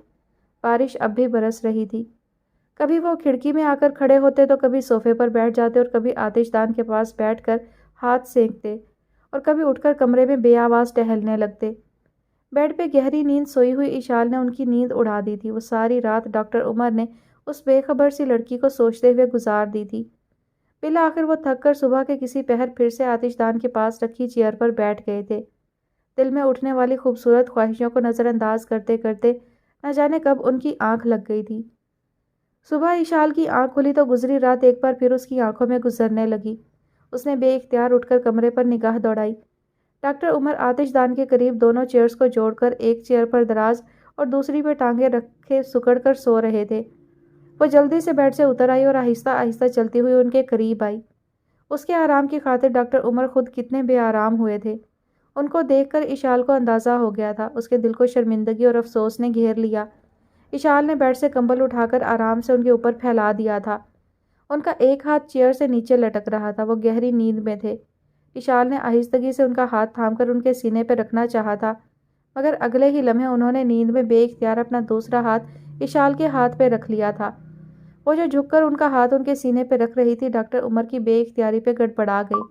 بارش اب بھی برس رہی تھی۔ کبھی وہ کھڑکی میں آ کر کھڑے ہوتے تو کبھی صوفے پر بیٹھ جاتے اور کبھی آتش دان کے پاس بیٹھ کر ہاتھ سینکتے اور کبھی اٹھ کر کمرے میں بے آواز ٹہلنے لگتے۔ بیڈ پہ گہری نیند سوئی ہوئی اشال نے ان کی نیند اڑا دی تھی۔ وہ ساری رات ڈاکٹر عمر نے اس بے خبر سی لڑکی کو سوچتے ہوئے گزار دی تھی۔ بالآخر وہ تھک کر صبح کے کسی پہر پھر سے آتش دان کے پاس رکھی چیئر پر بیٹھ گئے تھے، دل میں اٹھنے والی خوبصورت خواہشوں کو نظر انداز کرتے کرتے نہ جانے کب ان کی آنکھ لگ گئی تھی۔ صبح اشال کی آنکھ کھلی تو گزری رات ایک بار پھر اس کی آنکھوں میں گزرنے لگی۔ اس نے بے اختیار اٹھ کر کمرے پر نگاہ دوڑائی۔ ڈاکٹر عمر آتش دان کے قریب دونوں چیئرز کو جوڑ کر ایک چیئر پر دراز اور دوسری پہ ٹانگیں رکھے سکڑ کر سو رہے تھے۔ وہ جلدی سے بیڈ سے اتر آئی اور آہستہ آہستہ چلتی ہوئی ان کے قریب آئی۔ اس کے آرام کی خاطر ڈاکٹر عمر خود کتنے بے آرام ہوئے تھے۔ ان کو دیکھ کر اشال کو اندازہ ہو گیا تھا۔ اس کے دل کو شرمندگی اور افسوس نے گھیر لیا۔ اشال نے بیڈ سے کمبل اٹھا کر آرام سے ان کے اوپر پھیلا دیا تھا۔ ان کا ایک ہاتھ چیئر سے نیچے لٹک رہا تھا، وہ گہری نیند میں تھے۔ اشال نے آہستگی سے ان کا ہاتھ تھام کر ان کے سینے پہ رکھنا چاہا تھا مگر اگلے ہی لمحے انہوں نے نیند میں بے اختیار اپنا دوسرا ہاتھ اشال کے ہاتھ پہ رکھ لیا تھا۔ وہ جو جھک کر ان کا ہاتھ ان کے سینے پہ رکھ رہی تھی، ڈاکٹر عمر کی بے اختیاری پہ گڑبڑا گئی۔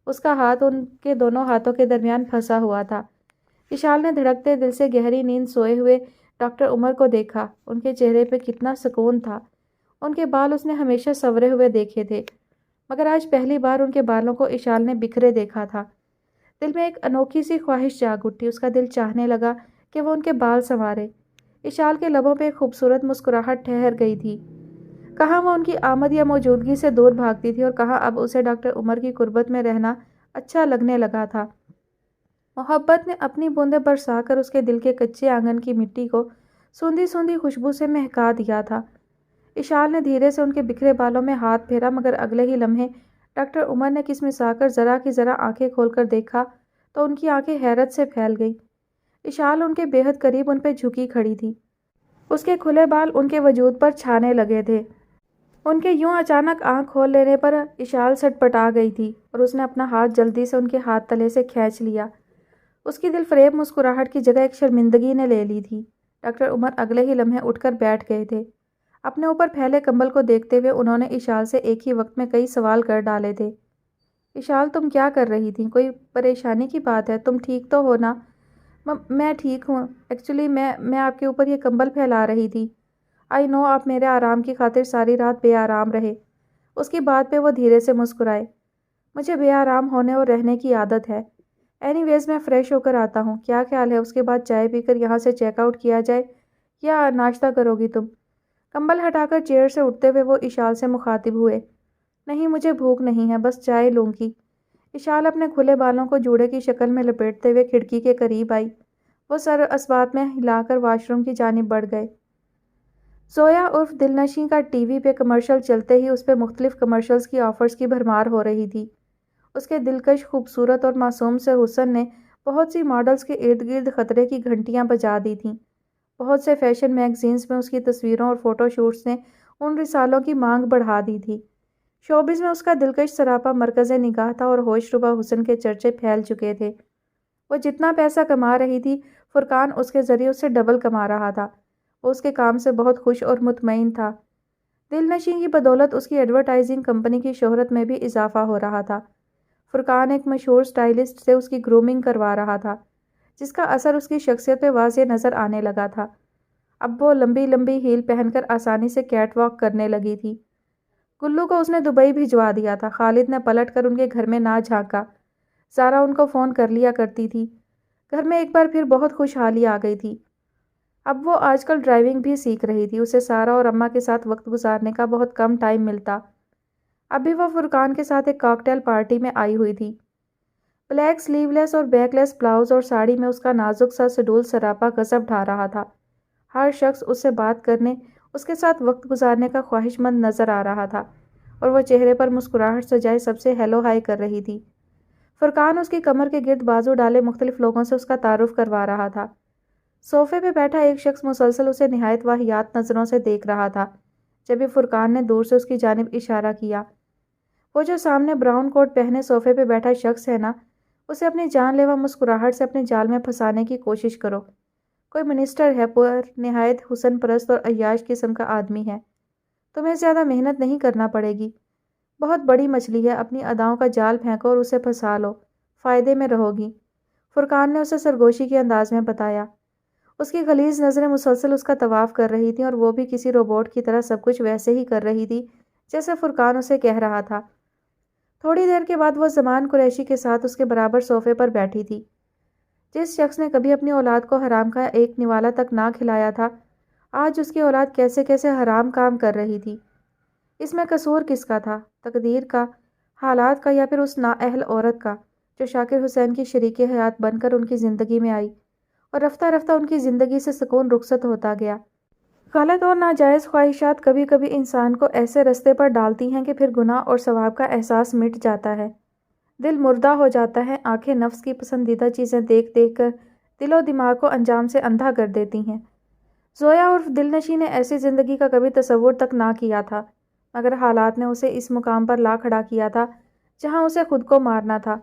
اس کا ہاتھ ان کے دونوں ہاتھوں کے درمیان پھنسا ہوا تھا۔ اشال نے دھڑکتے دل سے گہری نیند سوئے ہوئے ڈاکٹر عمر کو دیکھا۔ ان کے چہرے پہ کتنا سکون تھا۔ ان کے بال اس نے ہمیشہ سنورے ہوئے دیکھے تھے مگر آج پہلی بار ان کے بالوں کو اشال نے بکھرے دیکھا تھا۔ دل میں ایک انوکھی سی خواہش جاگ اٹھی۔ اس کا دل چاہنے لگا کہ وہ ان کے بال سنوارے۔ اشال کے لبوں پہ ایک خوبصورت مسکراہٹ ٹھہر گئی تھی۔ کہاں وہ ان کی آمد یا موجودگی سے دور بھاگتی تھی اور کہاں اب اسے ڈاکٹر عمر کی قربت میں رہنا اچھا لگنے لگا تھا۔ محبت نے اپنی بوندیں برسا کر اس کے دل کے کچے آنگن کی مٹی کو سوندھی سوندھی خوشبو سے مہکا دیا تھا۔ اشال نے دھیرے سے ان کے بکھرے بالوں میں ہاتھ پھیرا مگر اگلے ہی لمحے ڈاکٹر عمر نے کسمسا کر ذرا کی ذرا آنکھیں کھول کر دیکھا تو ان کی آنکھیں حیرت سے پھیل گئیں۔ اشال ان کے بے حد قریب ان پہ جھکی کھڑی تھی۔ اس کے کھلے بال ان کے وجود پر چھانے لگے تھے۔ ان کے یوں اچانک آنکھ کھول لینے پر اشال سٹ پٹا گئی تھی اور اس نے اپنا ہاتھ جلدی سے ان کے ہاتھ تلے سے کھینچ لیا۔ اس کی دل فریب مسکراہٹ کی جگہ ایک شرمندگی نے لے لی تھی۔ ڈاکٹر عمر اگلے ہی لمحے اٹھ کر بیٹھ گئے تھے۔ اپنے اوپر پھیلے کمبل کو دیکھتے ہوئے انہوں نے اشال سے ایک ہی وقت میں کئی سوال کر ڈالے تھے۔ اشال تم کیا کر رہی تھی؟ کوئی پریشانی کی بات ہے؟ تم ٹھیک تو ہو نا؟ میں ٹھیک ہوں۔ ایکچولی میں آپ کے اوپر یہ کمبل پھیلا رہی تھی۔ آئی نو آپ میرے آرام کی خاطر ساری رات بے آرام رہے۔ اس کی بات پہ وہ دھیرے سے مسکرائے۔ مجھے بے آرام ہونے اور رہنے کی عادت ہے۔ اینی ویز میں فریش ہو کر آتا ہوں۔ کیا خیال ہے اس کے بعد چائے پی کر یہاں سے چیک آؤٹ کیا جائے یا ناشتہ کرو گی تم؟ کمبل ہٹا کر چیئر سے اٹھتے ہوئے وہ اشال سے مخاطب ہوئے۔ نہیں، مجھے بھوک نہیں ہے، بس چائے لوں گی۔ اشال اپنے کھلے بالوں کو جوڑے کی شکل میں لپیٹتے ہوئے کھڑکی کے قریب آئی۔ وہ سر اسبات میں ہلا کر واش روم کی جانب بڑھ گئے۔ زویا عرف دلنشیں کا ٹی وی پہ کمرشل چلتے ہی اس پہ مختلف کمرشلز کی آفرز کی بھرمار ہو رہی تھی۔ اس کے دلکش، خوبصورت اور معصوم سے حسن نے بہت سی ماڈلز کے ارد گرد خطرے کی گھنٹیاں بجا دی تھیں۔ بہت سے فیشن میگزینز میں اس کی تصویروں اور فوٹو شوٹس نے ان رسالوں کی مانگ بڑھا دی تھی۔ شوبز میں اس کا دلکش سراپا مرکز نگاہ تھا اور ہوش ربا حسن کے چرچے پھیل چکے تھے۔ وہ جتنا پیسہ کما رہی تھی، فرقان اس کے ذریعے اس سے ڈبل کما رہا تھا۔ وہ اس کے کام سے بہت خوش اور مطمئن تھا۔ دلنشیں کی بدولت اس کی ایڈورٹائزنگ کمپنی کی شہرت میں بھی اضافہ ہو رہا تھا۔ فرقان ایک مشہور سٹائلسٹ سے اس کی گرومنگ کروا رہا تھا، جس کا اثر اس کی شخصیت پہ واضح نظر آنے لگا تھا۔ اب وہ لمبی لمبی ہیل پہن کر آسانی سے کیٹ واک کرنے لگی تھی۔ گلو کو اس نے دبئی بھجوا دیا تھا۔ خالد نے پلٹ کر ان کے گھر میں نہ جھانکا۔ سارا ان کو فون کر لیا کرتی تھی۔ گھر میں ایک بار پھر بہت خوشحالی آ گئی تھی۔ اب وہ آج کل ڈرائیونگ بھی سیکھ رہی تھی۔ اسے سارا اور اماں کے ساتھ وقت گزارنے کا بہت کم ٹائم ملتا۔ اب بھی وہ فرقان کے ساتھ ایک کاکٹیل پارٹی میں آئی ہوئی تھی۔ بلیک سلیو لیس اور بیک لیس بلاؤز اور ساڑی میں اس کا نازک سا سڈول سراپا غضب ڈھا رہا تھا۔ ہر شخص اس سے بات کرنے، اس کے ساتھ وقت گزارنے کا خواہش مند نظر آ رہا تھا، اور وہ چہرے پر مسکراہٹ سجائے سب سے ہیلو ہائی کر رہی تھی۔ فرقان اس کی کمر کے گرد بازو ڈالے مختلف لوگوں سے اس کا تعارف کروا رہا تھا۔ صوفے پہ بیٹھا ایک شخص مسلسل اسے نہایت واہیات نظروں سے دیکھ رہا تھا۔ جبھی فرقان نے دور سے اس کی جانب اشارہ کیا۔ وہ جو سامنے براؤن کوٹ پہنے صوفے پہ بیٹھا شخص ہے نا، اسے اپنی جان لیوا مسکراہٹ سے اپنے جال میں پھنسانے کی کوشش کرو۔ کوئی منسٹر ہے، پر نہایت حسن پرست اور عیاش قسم کا آدمی ہے۔ تمہیں زیادہ محنت نہیں کرنا پڑے گی۔ بہت بڑی مچھلی ہے، اپنی اداؤں کا جال پھینکو اور اسے پھنسا لو، فائدے میں رہو گی، فرقان نے اسے سرگوشی کے انداز میں بتایا۔ اس کی غلیظ نظریں مسلسل اس کا طواف کر رہی تھیں، اور وہ بھی کسی روبوٹ کی طرح سب کچھ ویسے ہی کر رہی تھی جیسے فرقان اسے کہہ رہا تھا۔ تھوڑی دیر کے بعد وہ زمان قریشی کے ساتھ اس کے برابر صوفے پر بیٹھی تھی۔ جس شخص نے کبھی اپنی اولاد کو حرام کا ایک نوالا تک نہ کھلایا تھا، آج اس کی اولاد کیسے کیسے حرام کام کر رہی تھی۔ اس میں قصور کس کا تھا؟ تقدیر کا، حالات کا، یا پھر اس نااہل عورت کا جو شاکر حسین کی شریک حیات بن کر ان کی زندگی میں آئی اور رفتہ رفتہ ان کی زندگی سے سکون رخصت ہوتا گیا؟ غلط اور ناجائز خواہشات کبھی کبھی انسان کو ایسے رستے پر ڈالتی ہیں کہ پھر گناہ اور ثواب کا احساس مٹ جاتا ہے، دل مردہ ہو جاتا ہے، آنکھیں نفس کی پسندیدہ چیزیں دیکھ دیکھ کر دل و دماغ کو انجام سے اندھا کر دیتی ہیں۔ زویا عرف دلنشیں نے ایسی زندگی کا کبھی تصور تک نہ کیا تھا، مگر حالات نے اسے اس مقام پر لا کھڑا کیا تھا جہاں اسے خود کو مارنا تھا،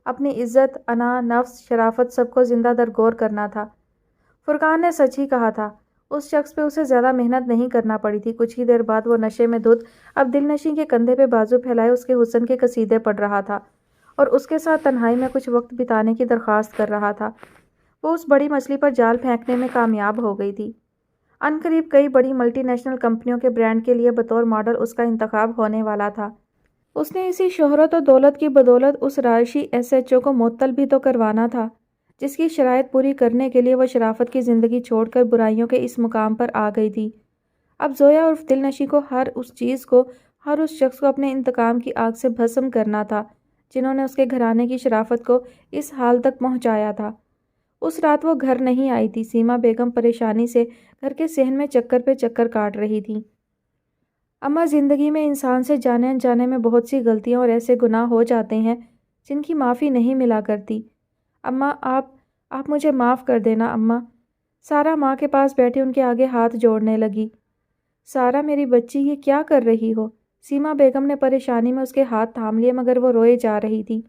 اپنی عزت، انا، نفس، شرافت سب کو زندہ درگور کرنا تھا۔ فرقان نے سچ ہی کہا تھا، اس شخص پہ اسے زیادہ محنت نہیں کرنا پڑی تھی۔ کچھ ہی دیر بعد وہ نشے میں دھت اب دلنشیں کے کندھے پہ بازو پھیلائے اس کے حسن کے قصیدے پڑھ رہا تھا اور اس کے ساتھ تنہائی میں کچھ وقت بتانے کی درخواست کر رہا تھا۔ وہ اس بڑی مچھلی پر جال پھینکنے میں کامیاب ہو گئی تھی۔ عنقریب کئی بڑی ملٹی نیشنل کمپنیوں کے برانڈ کے لیے بطور ماڈل اس کا انتخاب ہونے والا تھا۔ اس نے اسی شہرت و دولت کی بدولت اس رہائشی ایس ایچ او کو معطل بھی تو کروانا تھا، جس کی شرائط پوری کرنے کے لیے وہ شرافت کی زندگی چھوڑ کر برائیوں کے اس مقام پر آ گئی تھی۔ اب زویا عرف دلنشیں کو ہر اس چیز کو، ہر اس شخص کو اپنے انتقام کی آگ سے بھسم کرنا تھا جنہوں نے اس کے گھرانے کی شرافت کو اس حال تک پہنچایا تھا۔ اس رات وہ گھر نہیں آئی تھی۔ سیما بیگم پریشانی سے گھر کے صحن میں چکر پہ چکر کاٹ رہی تھی۔ اماں، زندگی میں انسان سے جانے انجانے میں بہت سی غلطیاں اور ایسے گناہ ہو جاتے ہیں جن کی معافی نہیں ملا کرتی۔ اماں، آپ مجھے معاف کر دینا اماں۔ سارا ماں کے پاس بیٹھی ان کے آگے ہاتھ جوڑنے لگی۔ سارا میری بچی، یہ کیا کر رہی ہو؟ سیما بیگم نے پریشانی میں اس کے ہاتھ تھام لیے، مگر وہ روئے جا رہی تھی۔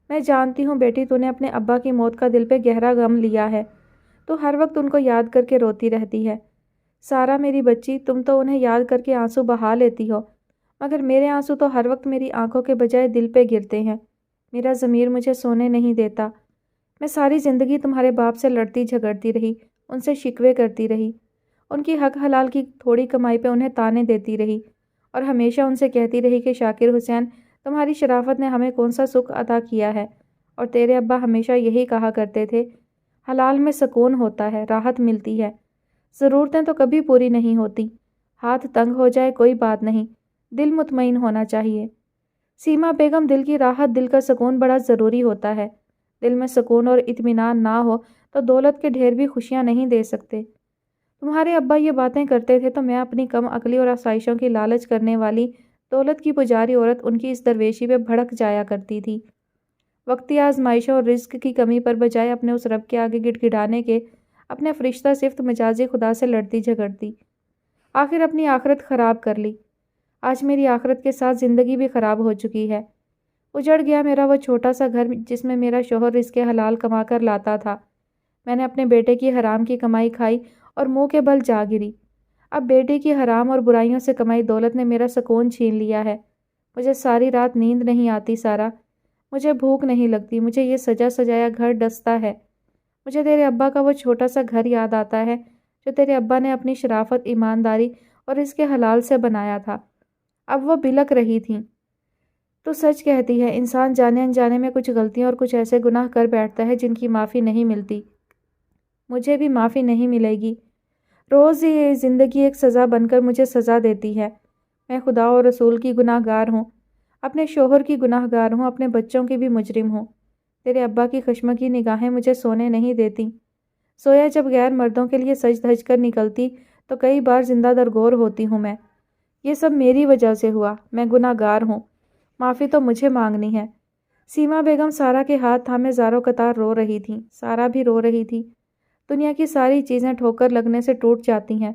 میں جانتی ہوں بیٹی، تو نے اپنے ابا کی موت کا دل پہ گہرا غم لیا ہے، تو ہر وقت ان کو یاد کر کے روتی رہتی ہے۔ سارا میری بچی، تم تو انہیں یاد کر کے آنسو بہا لیتی ہو، مگر میرے آنسو تو ہر وقت میری آنکھوں کے بجائے دل پہ گرتے ہیں۔ میرا ضمیر مجھے سونے نہیں دیتا۔ میں ساری زندگی تمہارے باپ سے لڑتی جھگڑتی رہی، ان سے شکوے کرتی رہی، ان کی حق حلال کی تھوڑی کمائی پہ انہیں تانے دیتی رہی، اور ہمیشہ ان سے کہتی رہی کہ شاکر حسین، تمہاری شرافت نے ہمیں کون سا سکھ عطا کیا ہے، اور تیرے ابا ہمیشہ یہی کہا کرتے تھے، حلال میں سکون ہوتا ہے، راحت ملتی ہے، ضرورتیں تو کبھی پوری نہیں ہوتی، ہاتھ تنگ ہو جائے کوئی بات نہیں، دل مطمئن ہونا چاہیے۔ سیما بیگم، دل کی راحت، دل کا سکون بڑا ضروری ہوتا ہے۔ دل میں سکون اور اطمینان نہ ہو تو دولت کے ڈھیر بھی خوشیاں نہیں دے سکتے۔ تمہارے ابا یہ باتیں کرتے تھے تو میں اپنی کم عقلی اور آسائشوں کی لالچ کرنے والی دولت کی پجاری عورت ان کی اس درویشی پہ بھڑک جایا کرتی تھی۔ وقتی آزمائشوں اور رزق کی کمی پر بجائے اپنے اس رب کے آگے گڑ گڑانے کے اپنے فرشتہ صفت مجازی خدا سے لڑتی جھگڑتی، آخر اپنی آخرت خراب کر لی۔ آج میری آخرت کے ساتھ زندگی بھی خراب ہو چکی ہے۔ اجڑ گیا میرا وہ چھوٹا سا گھر جس میں میرا شوہر رزق حلال کما کر لاتا تھا۔ میں نے اپنے بیٹے کی حرام کی کمائی کھائی اور منہ کے بل جا گری۔ اب بیٹے کی حرام اور برائیوں سے کمائی دولت نے میرا سکون چھین لیا ہے۔ مجھے ساری رات نیند نہیں آتی سارا، مجھے بھوک نہیں لگتی، مجھے یہ سجا سجایا گھر ڈستا ہے۔ مجھے تیرے ابا کا وہ چھوٹا سا گھر یاد آتا ہے جو تیرے ابا نے اپنی شرافت، ایمانداری اور اس کے حلال سے بنایا تھا۔ اب وہ بلک رہی تھیں۔ تو سچ کہتی ہے، انسان جانے انجانے میں کچھ غلطیاں اور کچھ ایسے گناہ کر بیٹھتا ہے جن کی معافی نہیں ملتی۔ مجھے بھی معافی نہیں ملے گی۔ روز یہ زندگی ایک سزا بن کر مجھے سزا دیتی ہے۔ میں خدا اور رسول کی گناہ گار ہوں، اپنے شوہر کی گناہ گار ہوں، اپنے بچوں کی بھی مجرم ہوں۔ تیرے ابا کی خشمگی نگاہیں مجھے سونے نہیں دیتی۔ سویا جب غیر مردوں کے لیے سج دھج کر نکلتی تو کئی بار زندہ درگور ہوتی ہوں میں۔ یہ سب میری وجہ سے ہوا، میں گناہ گار ہوں، معافی تو مجھے مانگنی ہے۔ سیما بیگم سارا کے ہاتھ تھامے زاروں قطار رو رہی تھیں۔ سارا بھی رو رہی تھی۔ دنیا کی ساری چیزیں ٹھوکر لگنے سے ٹوٹ جاتی ہیں،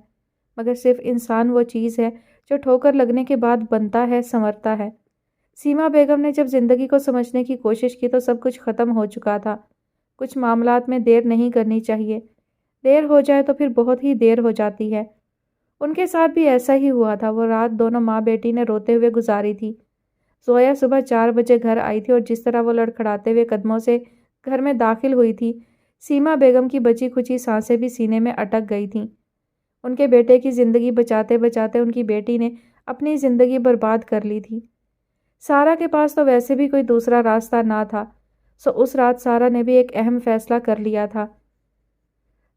مگر صرف انسان وہ چیز ہے جو ٹھوکر لگنے کے بعد بنتا ہے، سنورتا ہے۔ سیما بیگم نے جب زندگی کو سمجھنے کی کوشش کی تو سب کچھ ختم ہو چکا تھا۔ کچھ معاملات میں دیر نہیں کرنی چاہیے، دیر ہو جائے تو پھر بہت ہی دیر ہو جاتی ہے۔ ان کے ساتھ بھی ایسا ہی ہوا تھا۔ وہ رات دونوں ماں بیٹی نے روتے ہوئے گزاری تھی۔ زویا صبح 4 بجے گھر آئی تھی اور جس طرح وہ لڑکھڑاتے ہوئے قدموں سے گھر میں داخل ہوئی تھی، سیما بیگم کی بچی کھچی سانسیں بھی سینے میں اٹک گئی تھیں۔ ان کے بیٹے کی زندگی بچاتے بچاتے ان کی بیٹی نے اپنی زندگی برباد کر لی تھی۔ سارا کے پاس تو ویسے بھی کوئی دوسرا راستہ نہ تھا، سو اس رات سارا نے بھی ایک اہم فیصلہ کر لیا تھا۔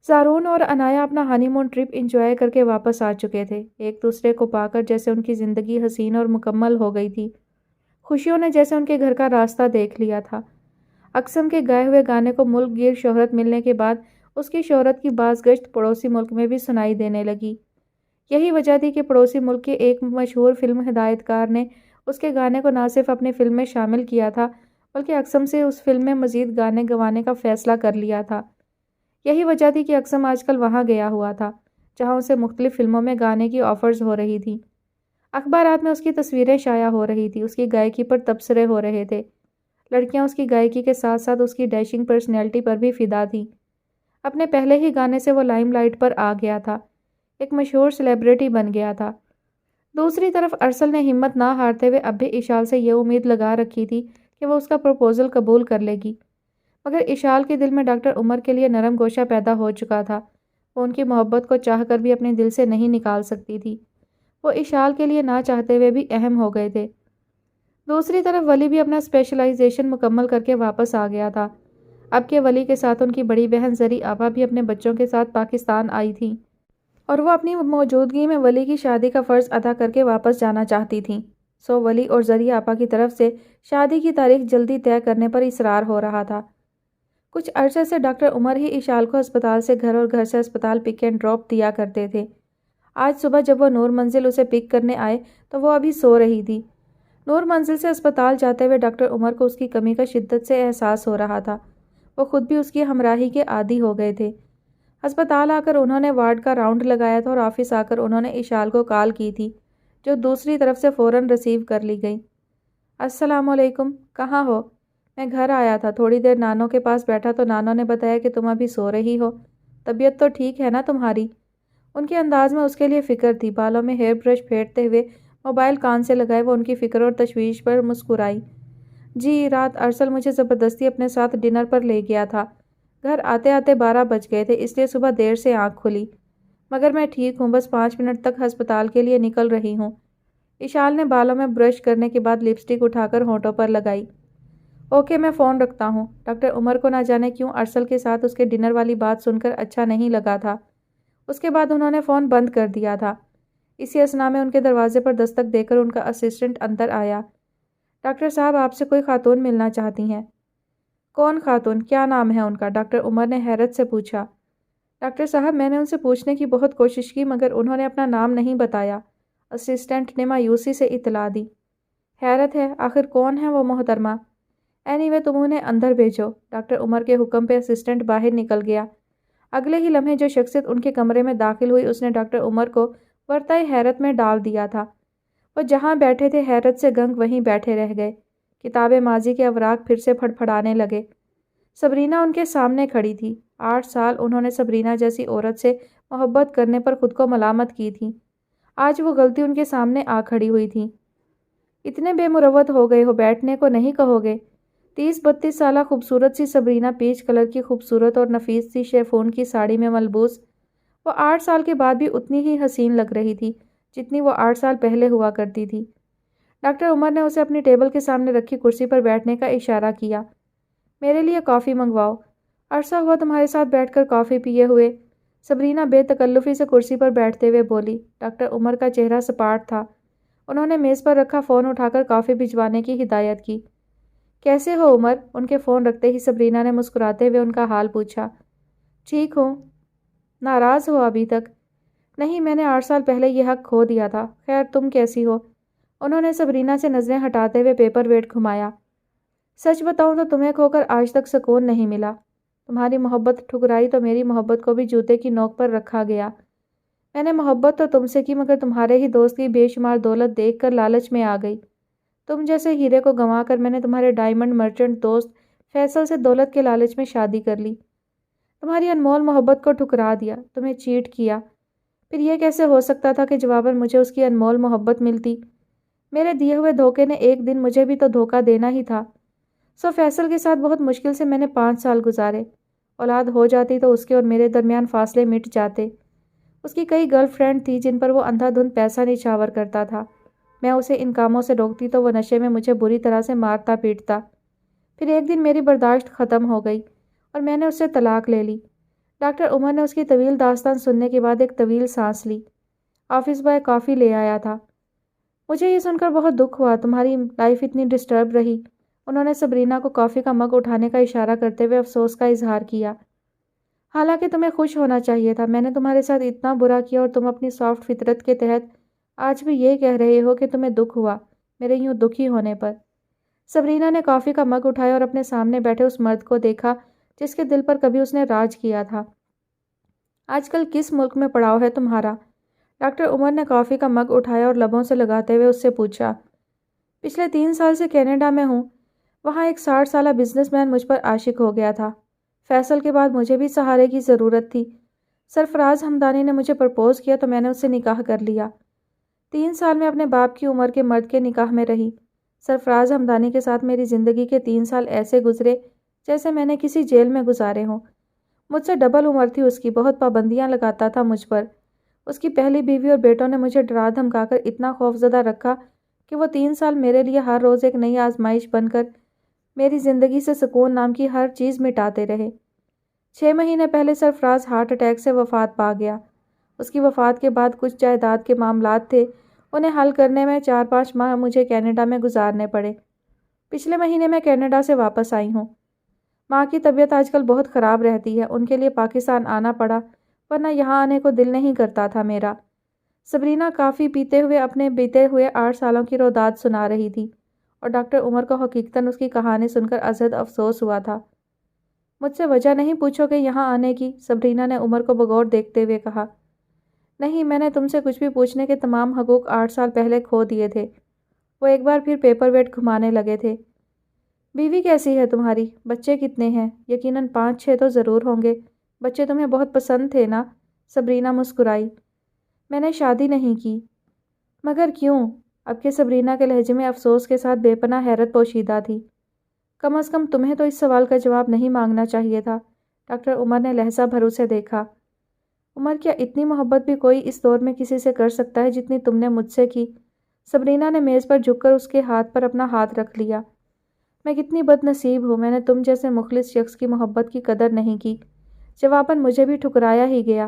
زارون اور انایا اپنا ہانی مون ٹرپ انجوائے کر کے واپس آ چکے تھے، ایک دوسرے کو پا کر جیسے ان کی زندگی حسین اور مکمل ہو گئی تھی۔ خوشیوں نے جیسے ان کے گھر کا راستہ دیکھ لیا تھا۔ اقسم کے گائے ہوئے گانے کو ملک گیر شہرت ملنے کے بعد اس کی شہرت کی بازگشت پڑوسی ملک میں بھی سنائی دینے لگی۔ یہی وجہ تھی کہ پڑوسی ملک کے ایک مشہور فلم ہدایت کار نے اس کے گانے کو نہ صرف اپنی فلم میں شامل کیا تھا بلکہ اقسم سے اس فلم میں مزید گانے گوانے کا فیصلہ کر لیا تھا۔ یہی وجہ تھی کہ اقسم آج کل وہاں گیا ہوا تھا جہاں اسے مختلف فلموں میں گانے کی آفرز ہو رہی تھیں۔ اخبارات میں اس کی تصویریں شائع ہو رہی تھی، اس کی گائیکی پر تبصرے ہو رہے تھے۔ لڑکیاں اس کی گائیکی کے ساتھ ساتھ اس کی ڈیشنگ پرسنالٹی پر بھی فدا تھیں۔ اپنے پہلے ہی گانے سے وہ لائم لائٹ پر آ گیا تھا، ایک مشہور سیلیبریٹی بن گیا تھا۔ دوسری طرف ارسل نے ہمت نہ ہارتے ہوئے اب بھی اشال سے یہ امید لگا رکھی تھی کہ وہ اس کا پروپوزل قبول کر لے گی، مگر اشال کے دل میں ڈاکٹر عمر کے لیے نرم گوشہ پیدا ہو چکا تھا۔ وہ ان کی محبت کو چاہ کر بھی اپنے دل سے نہیں نکال سکتی تھی۔ وہ اشال کے لیے نہ چاہتے ہوئے بھی اہم ہو گئے تھے۔ دوسری طرف ولی بھی اپنا اسپیشلائزیشن مکمل کر کے واپس آ گیا تھا۔ اب کے ولی کے ساتھ ان کی بڑی بہن زری آپا بھی اپنے بچوں کے ساتھ پاکستان آئی تھیں اور وہ اپنی موجودگی میں ولی کی شادی کا فرض ادا کر کے واپس جانا چاہتی تھیں۔ سو ولی اور زری آپا کی طرف سے شادی کی تاریخ جلدی طے کرنے پر اصرار ہو رہا تھا۔ کچھ عرصے سے ڈاکٹر عمر ہی اشال کو اسپتال سے گھر اور گھر سے اسپتال پک اینڈ ڈراپ دیا کرتے تھے۔ آج صبح جب وہ نور منزل اسے پک کرنے آئے تو وہ ابھی سو رہی تھی۔ نور منزل سے اسپتال جاتے ہوئے ڈاکٹر عمر کو اس کی کمی کا شدت سے احساس ہو رہا تھا۔ وہ خود بھی اس کی ہمراہی کے عادی ہو گئے تھے۔ ہسپتال آ کر انہوں نے وارڈ کا راؤنڈ لگایا تھا اور آفس آ کر انہوں نے اشال کو کال کی تھی جو دوسری طرف سے فوراً ریسیو کر لی گئی۔ السلام علیکم، کہاں ہو؟ میں گھر آیا تھا، تھوڑی دیر نانوں کے پاس بیٹھا تو نانوں نے بتایا کہ تم ابھی سو رہی ہو۔ طبیعت تو ٹھیک ہے نا تمہاری؟ ان کے انداز میں اس کے لیے فکر تھی۔ بالوں میں ہیئر برش پھیرتے ہوئے موبائل کان سے لگائے وہ ان کی فکر اور تشویش پر مسکرائی۔ جی، رات ارسل مجھے زبردستی اپنے ساتھ ڈنر پر لے گیا تھا۔ گھر آتے آتے 12 بج گئے تھے، اس لیے صبح دیر سے آنکھ کھلی، مگر میں ٹھیک ہوں، بس 5 منٹ تک ہسپتال کے لیے نکل رہی ہوں۔ اشال نے بالوں میں برش کرنے کے بعد لپسٹک اٹھا کر ہونٹوں پر لگائی۔ اوکے، میں فون رکھتا ہوں۔ ڈاکٹر عمر کو نہ جانے کیوں ارسل کے ساتھ اس کے ڈنر والی بات سن کر اچھا نہیں لگا تھا۔ اس کے بعد انہوں نے فون بند کر دیا تھا۔ اسی اثنا میں ان کے دروازے پر دستک دے کر ان کا اسسٹنٹ اندر آیا۔ ڈاکٹر صاحب آپ سے کوئی خاتون ملنا چاہتی ہیں۔ کون خاتون؟ کیا نام ہے ان کا؟ ڈاکٹر عمر نے حیرت سے پوچھا۔ ڈاکٹر صاحب میں نے ان سے پوچھنے کی بہت کوشش کی مگر انہوں نے اپنا نام نہیں بتایا، اسسٹنٹ نے مایوسی سے اطلاع دی۔ حیرت ہے، آخر کون ہے وہ محترمہ؟ اینی وے تم انہیں اندر بھیجو۔ ڈاکٹر عمر کے حکم پہ اسسٹنٹ باہر نکل گیا۔ اگلے ہی لمحے جو شخصیت ان کے کمرے میں داخل ہوئی اس نے ڈاکٹر عمر کو ورطۂ حیرت میں ڈال دیا تھا۔ وہ جہاں بیٹھے تھے حیرت سے گنگ وہیں بیٹھے رہ گئے۔ کتاب ماضی کے اوراق پھر سے پھڑپھڑانے لگے۔ صبرینہ ان کے سامنے کھڑی تھی۔ 8 سال انہوں نے صبرینہ جیسی عورت سے محبت کرنے پر خود کو ملامت کی تھی۔ آج وہ غلطی ان کے سامنے آ کھڑی ہوئی تھی۔ اتنے بے مروت ہو گئے ہو، بیٹھنے کو نہیں کہو گے؟ 30-32 سالہ خوبصورت سی صبرینہ پیچ کلر کی خوبصورت اور نفیس سی شیفون کی ساڑی میں ملبوس، وہ 8 سال کے بعد بھی اتنی ہی حسین لگ رہی تھی جتنی وہ 8 سال پہلے ہوا کرتی تھی۔ ڈاکٹر عمر نے اسے اپنی ٹیبل کے سامنے رکھی کرسی پر بیٹھنے کا اشارہ کیا۔ میرے لیے کافی منگواؤ، عرصہ ہوا تمہارے ساتھ بیٹھ کر کافی پیے ہوئے، صبرینہ بے تکلفی سے کرسی پر بیٹھتے ہوئے بولی۔ ڈاکٹر عمر کا چہرہ سپاٹ تھا۔ انہوں نے میز پر رکھا فون اٹھا کر کافی بھجوانے کی ہدایت کی۔ کیسے ہو عمر؟ ان کے فون رکھتے ہی صبرینہ نے مسکراتے ہوئے ان کا حال پوچھا۔ ٹھیک ہوں۔ ناراض ہو ابھی تک؟ نہیں، میں نے 8 سال پہلے یہ حق کھو دیا تھا۔ خیر تم کیسی ہو؟ انہوں نے صبرینہ سے نظریں ہٹاتے ہوئے پیپر ویٹ گھمایا۔ سچ بتاؤں تو تمہیں کھو کر آج تک سکون نہیں ملا۔ تمہاری محبت ٹھکرائی تو میری محبت کو بھی جوتے کی نوک پر رکھا گیا۔ میں نے محبت تو تم سے کی مگر تمہارے ہی دوست کی بے شمار دولت دیکھ کر لالچ میں آ گئی۔ تم جیسے ہیرے کو گنوا کر میں نے تمہارے ڈائمنڈ مرچنٹ دوست فیصل سے دولت کے لالچ میں شادی کر لی۔ تمہاری انمول محبت کو ٹھکرا دیا، تمہیں چیٹ کیا۔ پھر یہ کیسے ہو سکتا تھا کہ جواباً مجھے اس کی انمول محبت ملتی؟ میرے دیے ہوئے دھوکے نے ایک دن مجھے بھی تو دھوکہ دینا ہی تھا۔ فیصل کے ساتھ بہت مشکل سے میں نے 5 سال گزارے۔ اولاد ہو جاتی تو اس کے اور میرے درمیان فاصلے مٹ جاتے۔ اس کی کئی گرل فرینڈ تھی جن پر وہ اندھا دھند پیسہ نچھاور کرتا تھا۔ میں اسے ان کاموں سے روکتی تو وہ نشے میں مجھے بری طرح سے مارتا پیٹتا۔ پھر ایک دن میری برداشت ختم ہو گئی اور میں نے اس سے طلاق لے لی۔ ڈاکٹر عمر نے اس کی طویل داستان سننے کے بعد ایک طویل سانس لی۔ آفس بوائے کافی لے آیا تھا۔ مجھے یہ سن کر بہت دکھ ہوا، تمہاری لائف اتنی ڈسٹرب رہی۔ انہوں نے صبرینہ کو کافی کا مگ اٹھانے کا اشارہ کرتے ہوئے افسوس کا اظہار کیا۔ حالانکہ تمہیں خوش ہونا چاہیے تھا، میں نے تمہارے ساتھ اتنا برا کیا اور تم اپنی سافٹ فطرت کے تحت آج بھی یہ کہہ رہے ہو کہ تمہیں دکھ ہوا میرے یوں دکھی ہونے پر۔ صبرینہ نے کافی کا مگ اٹھایا اور اپنے سامنے بیٹھے اس مرد کو دیکھا جس کے دل پر کبھی اس نے راج کیا تھا۔ آج کل کس ملک میں پڑاؤ ہے تمہارا؟ ڈاکٹر عمر نے کافی کا مگ اٹھایا اور لبوں سے لگاتے ہوئے اس سے پوچھا۔ پچھلے 3 سال سے کینیڈا میں ہوں۔ وہاں ایک 60 سالہ بزنس مین مجھ پر عاشق ہو گیا تھا۔ فیصل کے بعد مجھے بھی سہارے کی ضرورت تھی۔ سرفراز ہمدانی نے مجھے پرپوز کیا تو میں نے اس سے نکاح کر لیا۔ 3 سال میں اپنے باپ کی عمر کے مرد کے نکاح میں رہی۔ سرفراز ہمدانی کے ساتھ میری زندگی کے 3 سال ایسے گزرے جیسے میں نے کسی جیل میں گزارے ہوں۔ مجھ سے ڈبل عمر تھی اس کی، بہت پابندیاں لگاتا تھا مجھ پر۔ اس کی پہلی بیوی اور بیٹوں نے مجھے ڈرا دھمکا کر اتنا خوفزدہ رکھا کہ وہ 3 سال میرے لیے ہر روز ایک نئی آزمائش بن کر میری زندگی سے سکون نام کی ہر چیز مٹاتے رہے۔ 6 مہینے پہلے سرفراز ہارٹ اٹیک سے وفات پا گیا۔ اس کی وفات کے بعد کچھ جائیداد کے معاملات تھے، انہیں حل کرنے میں 4-5 ماہ مجھے کینیڈا میں گزارنے پڑے۔ پچھلے مہینے میں کینیڈا سے واپس آئی ہوں۔ ماں کی طبیعت آج کل بہت خراب رہتی ہے، ان کے لیے پاکستان آنا پڑا ورنہ یہاں آنے کو دل نہیں کرتا تھا میرا۔ صبرینہ کافی پیتے ہوئے اپنے بیتے ہوئے 8 سالوں کی روداد سنا رہی تھی اور ڈاکٹر عمر کو حقیقتاً اس کی کہانی سن کر ازحد افسوس ہوا تھا۔ مجھ سے وجہ نہیں پوچھو کہ یہاں آنے کی، صبرینہ نے عمر کو بغور دیکھتے ہوئے کہا۔ نہیں، میں نے تم سے کچھ بھی پوچھنے کے تمام حقوق 8 سال پہلے کھو دیے تھے۔ وہ ایک بار پھر پیپر ویٹ گھمانے لگے تھے۔ بیوی کیسی ہے تمہاری؟ بچے کتنے ہیں؟ یقیناً 5-6 تو ضرور ہوں گے۔ بچے تمہیں بہت پسند تھے نا؟ صبرینہ مسکرائی۔ میں نے شادی نہیں کی۔ مگر کیوں؟ اب کہ صبرینہ کے لہجے میں افسوس کے ساتھ بے پناہ حیرت پوشیدہ تھی۔ کم از کم تمہیں تو اس سوال کا جواب نہیں مانگنا چاہیے تھا۔ ڈاکٹر عمر نے لہجہ بھرو سے دیکھا۔ عمر، کیا اتنی محبت بھی کوئی اس دور میں کسی سے کر سکتا ہے جتنی تم نے مجھ سے کی؟ صبرینہ نے میز پر جھک کر اس کے ہاتھ پر اپنا ہاتھ رکھ لیا۔ میں کتنی بد نصیب ہوں، میں نے تم جیسے مخلص شخص کی محبت کی قدر نہیں کی۔ جواباً مجھے بھی ٹھکرایا ہی گیا۔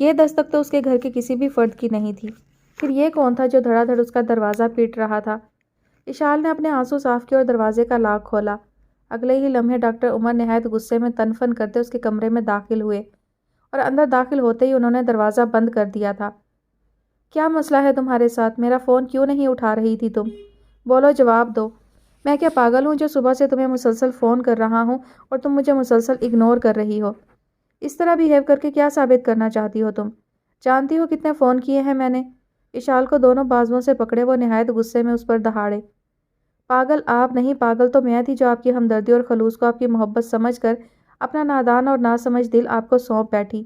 یہ دستک تو اس کے گھر کے کسی بھی فرد کی نہیں تھی۔ پھر یہ کون تھا جو دھڑا دھڑ اس کا دروازہ پیٹ رہا تھا؟ اشال نے اپنے آنسو صاف کیے اور دروازے کا لاک کھولا۔ اگلے ہی لمحے ڈاکٹر عمر نہایت غصے میں تن فن کرتے اس کے کمرے میں داخل ہوئے اور اندر داخل ہوتے ہی انہوں نے دروازہ بند کر دیا تھا۔ کیا مسئلہ ہے تمہارے ساتھ؟ میرا فون کیوں نہیں اٹھا رہی تھی تم؟ بولو، جواب دو۔ میں کیا پاگل ہوں جو صبح سے تمہیں مسلسل فون کر رہا ہوں اور تم مجھے مسلسل اگنور کر رہی ہو؟ اس طرح بیہیو کر کے کیا ثابت کرنا چاہتی ہو تم؟ جانتی ہو کتنے فون کیے ہیں میں نے؟ اشال کو دونوں بازوؤں سے پکڑے وہ نہایت غصے میں اس پر دہاڑے۔ پاگل آپ نہیں، پاگل تو میں تھی جو آپ کی ہمدردی اور خلوص کو آپ کی محبت سمجھ کر اپنا نادان اور ناسمجھ دل آپ کو سونپ بیٹھی۔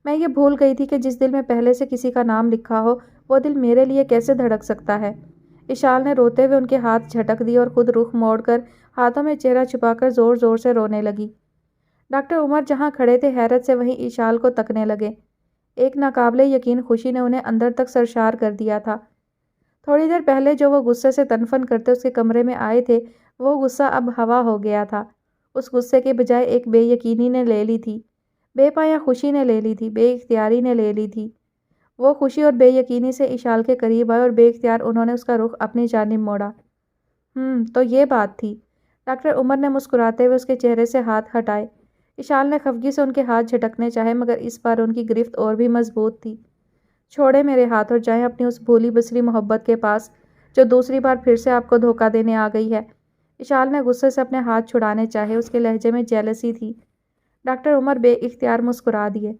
میں یہ بھول گئی تھی کہ جس دل میں پہلے سے کسی کا نام لکھا ہو وہ دل میرے لیے کیسے دھڑک سکتا ہے۔ اشال نے روتے ہوئے ان کے ہاتھ جھٹک دیے اور خود رخ موڑ کر ہاتھوں میں چہرہ چھپا کر زور زور سے رونے لگی۔ ڈاکٹر عمر جہاں کھڑے تھے حیرت سے وہیں اشال کو تکنے لگے۔ ایک ناقابل یقین خوشی نے انہیں اندر تک سرشار کر دیا تھا۔ تھوڑی دیر پہلے جو وہ غصے سے تنفن کرتے اس کے کمرے میں آئے تھے وہ غصہ اب ہوا ہو گیا تھا۔ اس غصے کے بجائے ایک بے یقینی نے لے لی تھی، بے پایا خوشی نے لے لی تھی، بے اختیاری نے لے لی تھی۔ وہ خوشی اور بے یقینی سے اشال کے قریب آئے اور بے اختیار انہوں نے اس کا رخ اپنی جانب موڑا۔ تو یہ بات تھی۔ ڈاکٹر عمر نے مسکراتے ہوئے اس کے چہرے سے ہاتھ ہٹائے۔ اشال نے خفگی سے ان کے ہاتھ جھٹکنے چاہے مگر اس بار ان کی گرفت اور بھی مضبوط تھی۔ چھوڑے میرے ہاتھ اور جائیں اپنی اس بھولی بسری محبت کے پاس جو دوسری بار پھر سے آپ کو دھوکہ دینے آ گئی ہے۔ اشال نے غصے سے اپنے ہاتھ چھڑانے چاہے، اس کے لہجے میں جیلسی تھی۔ ڈاکٹر عمر بے اختیار مسکرا دیے۔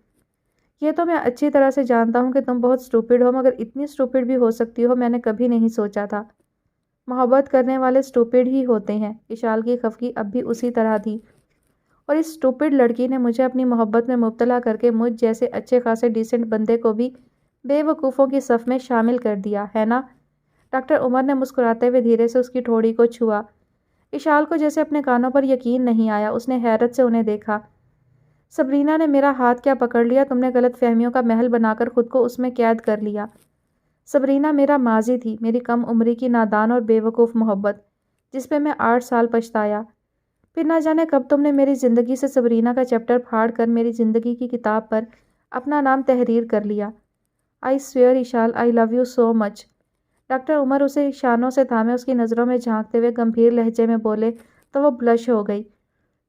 یہ تو میں اچھی طرح سے جانتا ہوں کہ تم بہت اسٹوپڈ ہو مگر اتنی اسٹوپڈ بھی ہو سکتی ہو میں نے کبھی نہیں سوچا تھا۔ محبت کرنے والے اسٹوپڈ ہی ہوتے ہیں۔ اشال کی خفگی اب بھی اسی طرح تھی۔ اور اس اسٹوپڈ لڑکی نے مجھے اپنی محبت میں مبتلا کر کے مجھ جیسے اچھے خاصے ڈیسنٹ بندے کو بھی بے وقوفوں کی صف میں شامل کر دیا ہے نا؟ ڈاکٹر عمر نے مسکراتے ہوئے دھیرے سے اس کی ٹھوڑی کو چھوا۔ اشال کو جیسے اپنے کانوں پر یقین نہیں آیا، اس نے حیرت سے انہیں دیکھا۔ سبرینا نے میرا ہاتھ کیا پکڑ لیا؟ تم نے غلط فہمیوں کا محل بنا کر خود کو اس میں قید کر لیا۔ سبرینا میرا ماضی تھی، میری کم عمری کی نادان اور بے وقوف محبت جس پہ میں 8 سال پچھتایا۔ پھر نہ جانے کب تم نے میری زندگی سے سبرینا کا چیپٹر پھاڑ کر میری زندگی کی کتاب پر اپنا نام تحریر کر لیا۔ I swear Ishal I love you so much۔ Doctor Umar اسے شانوں سے تھامے اس کی نظروں میں جھانکتے ہوئے گمبھیر لہجے میں بولے تو وہ بلش ہو گئی۔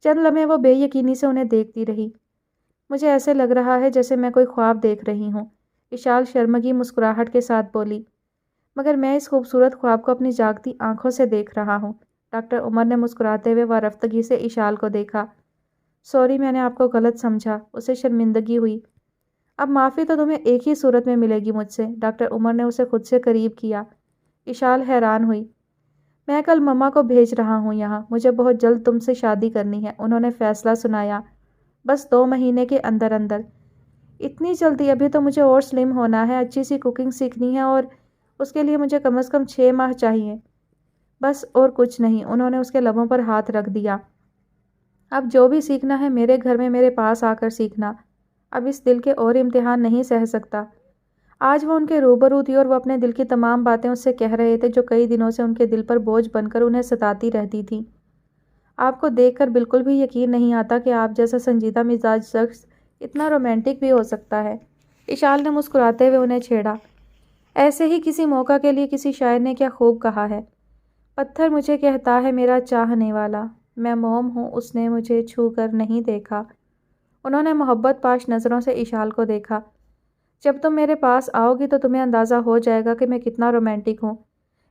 چند لمحے وہ بے یقینی سے انہیں دیکھتی رہی۔ مجھے ایسے لگ رہا ہے جیسے میں کوئی خواب دیکھ رہی ہوں، اشال شرمگی مسکراہٹ کے ساتھ بولی۔ مگر میں اس خوبصورت خواب کو اپنی جاگتی آنکھوں سے دیکھ رہا ہوں۔ ڈاکٹر عمر نے مسکراتے ہوئے وارفتگی سے اشال کو دیکھا۔ سوری، میں نے آپ کو غلط سمجھا، اسے شرمندگی ہوئی۔ اب معافی تو تمہیں ایک ہی صورت میں ملے گی مجھ سے۔ ڈاکٹر عمر نے اسے خود سے قریب کیا۔ اشال حیران ہوئی۔ میں کل مما کو بھیج رہا ہوں یہاں، مجھے بہت جلد تم سے شادی کرنی ہے، انہوں نے فیصلہ سنایا۔ بس 2 مہینے کے اندر اندر۔ اتنی جلدی؟ ابھی تو مجھے اور سلم ہونا ہے، اچھی سی کوکنگ سیکھنی ہے اور اس کے لیے مجھے کم از کم 6 ماہ چاہیے۔ بس اور کچھ نہیں، انہوں نے اس کے لبوں پر ہاتھ رکھ دیا۔ اب جو بھی سیکھنا ہے میرے گھر میں میرے پاس آ کر سیکھنا، اب اس دل کے اور امتحان نہیں سہ سکتا۔ آج وہ ان کے روبرو تھی اور وہ اپنے دل کی تمام باتیں اس سے کہہ رہے تھے جو کئی دنوں سے ان کے دل پر بوجھ بن کر انہیں ستاتی رہتی تھیں۔ آپ کو دیکھ کر بالکل بھی یقین نہیں آتا کہ آپ جیسا سنجیدہ مزاج شخص اتنا رومانٹک بھی ہو سکتا ہے۔ اشال نے مسکراتے ہوئے انہیں چھیڑا۔ ایسے ہی کسی موقع کے لیے کسی شاعر نے کیا خوب کہا ہے، پتھر مجھے کہتا ہے میرا چاہنے والا، میں موم ہوں اس نے مجھے چھو کر نہیں دیکھا۔ انہوں نے محبت پاش نظروں سے اشال کو دیکھا۔ جب تم میرے پاس آؤ گی تو تمہیں اندازہ ہو جائے گا کہ میں کتنا رومانٹک ہوں۔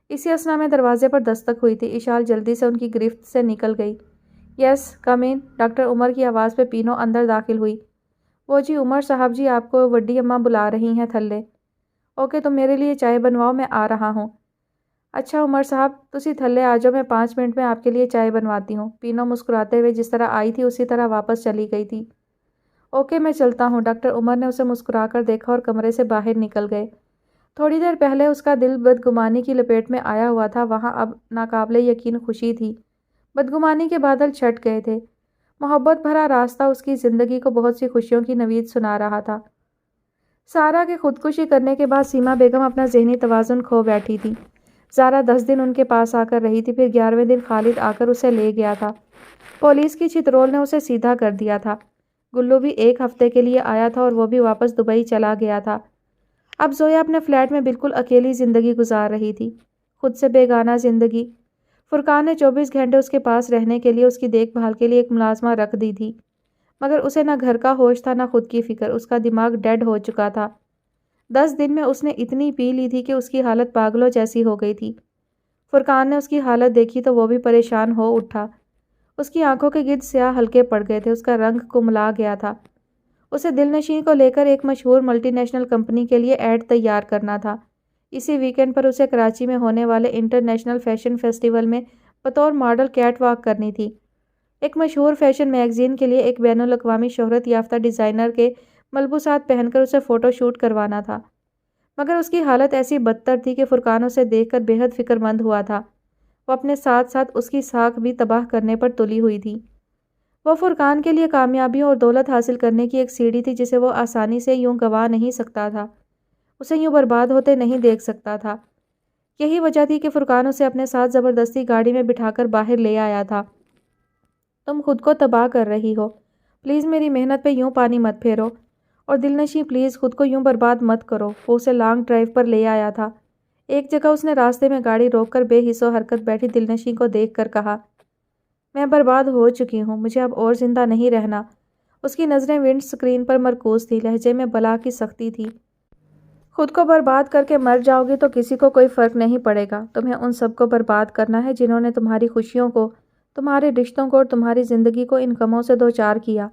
اسی اثنا میں دروازے پر دستک ہوئی تھی۔ اشال جلدی سے ان کی گرفت سے نکل گئی۔ یس کم ان، ڈاکٹر عمر کی آواز پہ پینو اندر داخل ہوئی۔ وہ جی عمر صاحب جی، آپ کو وڈی اماں بلا رہی ہیں تھلے۔ اوکے، تم میرے لیے چائے بنواؤ، میں آ رہا ہوں۔ اچھا عمر صاحب، تسی تھلے آ جاؤ، میں 5 منٹ میں آپ کے لیے چائے بنواتی ہوں۔ پینو مسکراتے ہوئے جس طرح آئی تھی اسی طرح واپس چلی گئی تھی۔ اوکے میں چلتا ہوں۔ ڈاکٹر عمر نے اسے مسکرا کر دیکھا اور کمرے سے باہر نکل گئے۔ تھوڑی دیر پہلے اس کا دل بدگمانی کی لپیٹ میں آیا ہوا تھا، وہاں اب ناقابل یقین خوشی تھی۔ بدگمانی کے بادل چھٹ گئے تھے۔ محبت بھرا راستہ اس کی زندگی کو بہت سی خوشیوں کی نوید سنا رہا تھا۔ سارا کے خودکشی کرنے کے بعد سیما بیگم اپنا ذہنی توازن کھو بیٹھی تھی۔ زارا 10 دن ان کے پاس آ کر رہی تھی، پھر 11ویں دن خالد آ کر اسے لے گیا تھا۔ پولیس کی چترول نے اسے سیدھا کر دیا تھا۔ گلو بھی 1 ہفتے کے لیے آیا تھا اور وہ بھی واپس دبئی چلا گیا تھا۔ اب زویا اپنے فلیٹ میں بالکل اکیلی زندگی گزار رہی تھی، خود سے بیگانہ زندگی۔ فرقان نے 24 گھنٹے اس کے پاس رہنے کے لیے اس کی دیکھ بھال کے لیے ایک ملازمہ رکھ دی تھی، مگر اسے نہ گھر کا ہوش تھا نہ خود کی فکر، اس کا دماغ ڈیڈ ہو چکا تھا۔ 10 دن میں اس نے اتنی پی لی تھی کہ اس کی حالت پاگلوں جیسی ہو گئی تھی۔ فرقان نے اس کی حالت دیکھی تو وہ بھی پریشان ہو اٹھا۔ اس کی آنکھوں کے گرد سیاہ حلقے پڑ گئے تھے، اس کا رنگ کملا گیا تھا۔ اسے دل نشیں کو لے کر ایک مشہور ملٹی نیشنل کمپنی کے لیے ایڈ تیار کرنا تھا۔ اسی ویکنڈ پر اسے کراچی میں ہونے والے انٹرنیشنل فیشن فیسٹیول میں بطور ماڈل کیٹ واک کرنی تھی۔ ایک مشہور فیشن میگزین کے لیے ایک بین الاقوامی شہرت یافتہ ڈیزائنر کے ملبوسات پہن کر اسے فوٹو شوٹ کروانا تھا، مگر اس کی حالت ایسی بدتر تھی کہ فرقان اسے دیکھ کر بے حد فکر مند ہوا تھا۔ وہ اپنے ساتھ ساتھ اس کی ساکھ بھی تباہ کرنے پر تلی ہوئی تھی۔ وہ فرقان کے لیے کامیابیوں اور دولت حاصل کرنے کی ایک سیڑھی تھی جسے وہ آسانی سے یوں گنوا نہیں سکتا تھا، اسے یوں برباد ہوتے نہیں دیکھ سکتا تھا۔ یہی وجہ تھی کہ فرقان اسے اپنے ساتھ زبردستی گاڑی میں بٹھا کر باہر لے آیا تھا۔ تم خود کو تباہ کر رہی ہو، پلیز میری محنت پہ یوں پانی مت پھیرو، اور دل نشیں پلیز خود کو یوں برباد مت کرو۔ وہ اسے لانگ ڈرائیو پر لے آیا تھا۔ ایک جگہ اس نے راستے میں گاڑی روک کر بے حس و حرکت بیٹھی دل نشیں کو دیکھ کر کہا، میں برباد ہو چکی ہوں، مجھے اب اور زندہ نہیں رہنا۔ اس کی نظریں ونڈ سکرین پر مرکوز تھیں، لہجے میں بلا کی سختی تھی۔ خود کو برباد کر کے مر جاؤ گی تو کسی کو کوئی فرق نہیں پڑے گا۔ تمہیں ان سب کو برباد کرنا ہے جنہوں نے تمہاری خوشیوں کو، تمہارے رشتوں کو اور تمہاری زندگی کو ان غموں سے دوچار کیا۔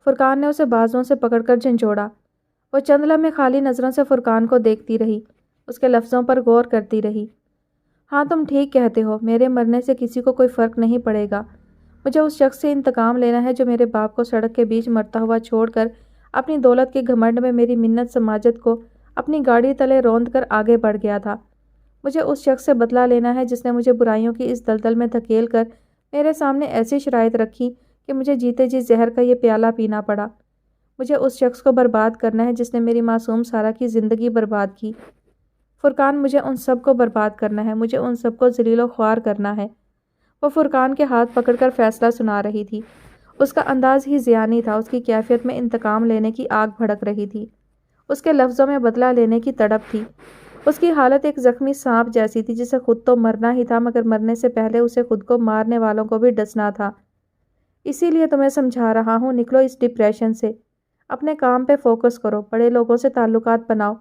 فرقان نے اسے بازوں سے پکڑ کر جھنجھوڑا۔ وہ چند لمحے خالی نظروں سے فرقان کو دیکھتی رہی، اس کے لفظوں پر غور کرتی رہی۔ ہاں تم ٹھیک کہتے ہو، میرے مرنے سے کسی کو کوئی فرق نہیں پڑے گا۔ مجھے اس شخص سے انتقام لینا ہے جو میرے باپ کو سڑک کے بیچ مرتا ہوا چھوڑ کر اپنی دولت کے گھمنڈ میں میری منت سماجت کو اپنی گاڑی تلے روند کر آگے بڑھ گیا تھا۔ مجھے اس شخص سے بدلہ لینا ہے جس نے مجھے برائیوں کی اس دلدل میں دھکیل کر میرے سامنے ایسی شرائط رکھی کہ مجھے جیتے جی زہر کا یہ پیالہ پینا پڑا۔ مجھے اس شخص کو برباد کرنا ہے جس نے میری معصوم سارہ کی زندگی برباد کی۔ فرقان، مجھے ان سب کو برباد کرنا ہے، مجھے ان سب کو ذلیل و خوار کرنا ہے۔ وہ فرقان کے ہاتھ پکڑ کر فیصلہ سنا رہی تھی۔ اس کا انداز ہی ضیانی تھا، اس کی کیفیت میں انتقام لینے کی آگ بھڑک رہی تھی، اس کے لفظوں میں بدلہ لینے کی تڑپ تھی۔ اس کی حالت ایک زخمی سانپ جیسی تھی جسے خود تو مرنا ہی تھا مگر مرنے سے پہلے اسے خود کو مارنے والوں کو بھی ڈسنا تھا۔ اسی لیے تمہیں سمجھا رہا ہوں، نکلو اس ڈپریشن سے، اپنے کام پہ فوکس کرو، بڑے لوگوں سے تعلقات بناؤ۔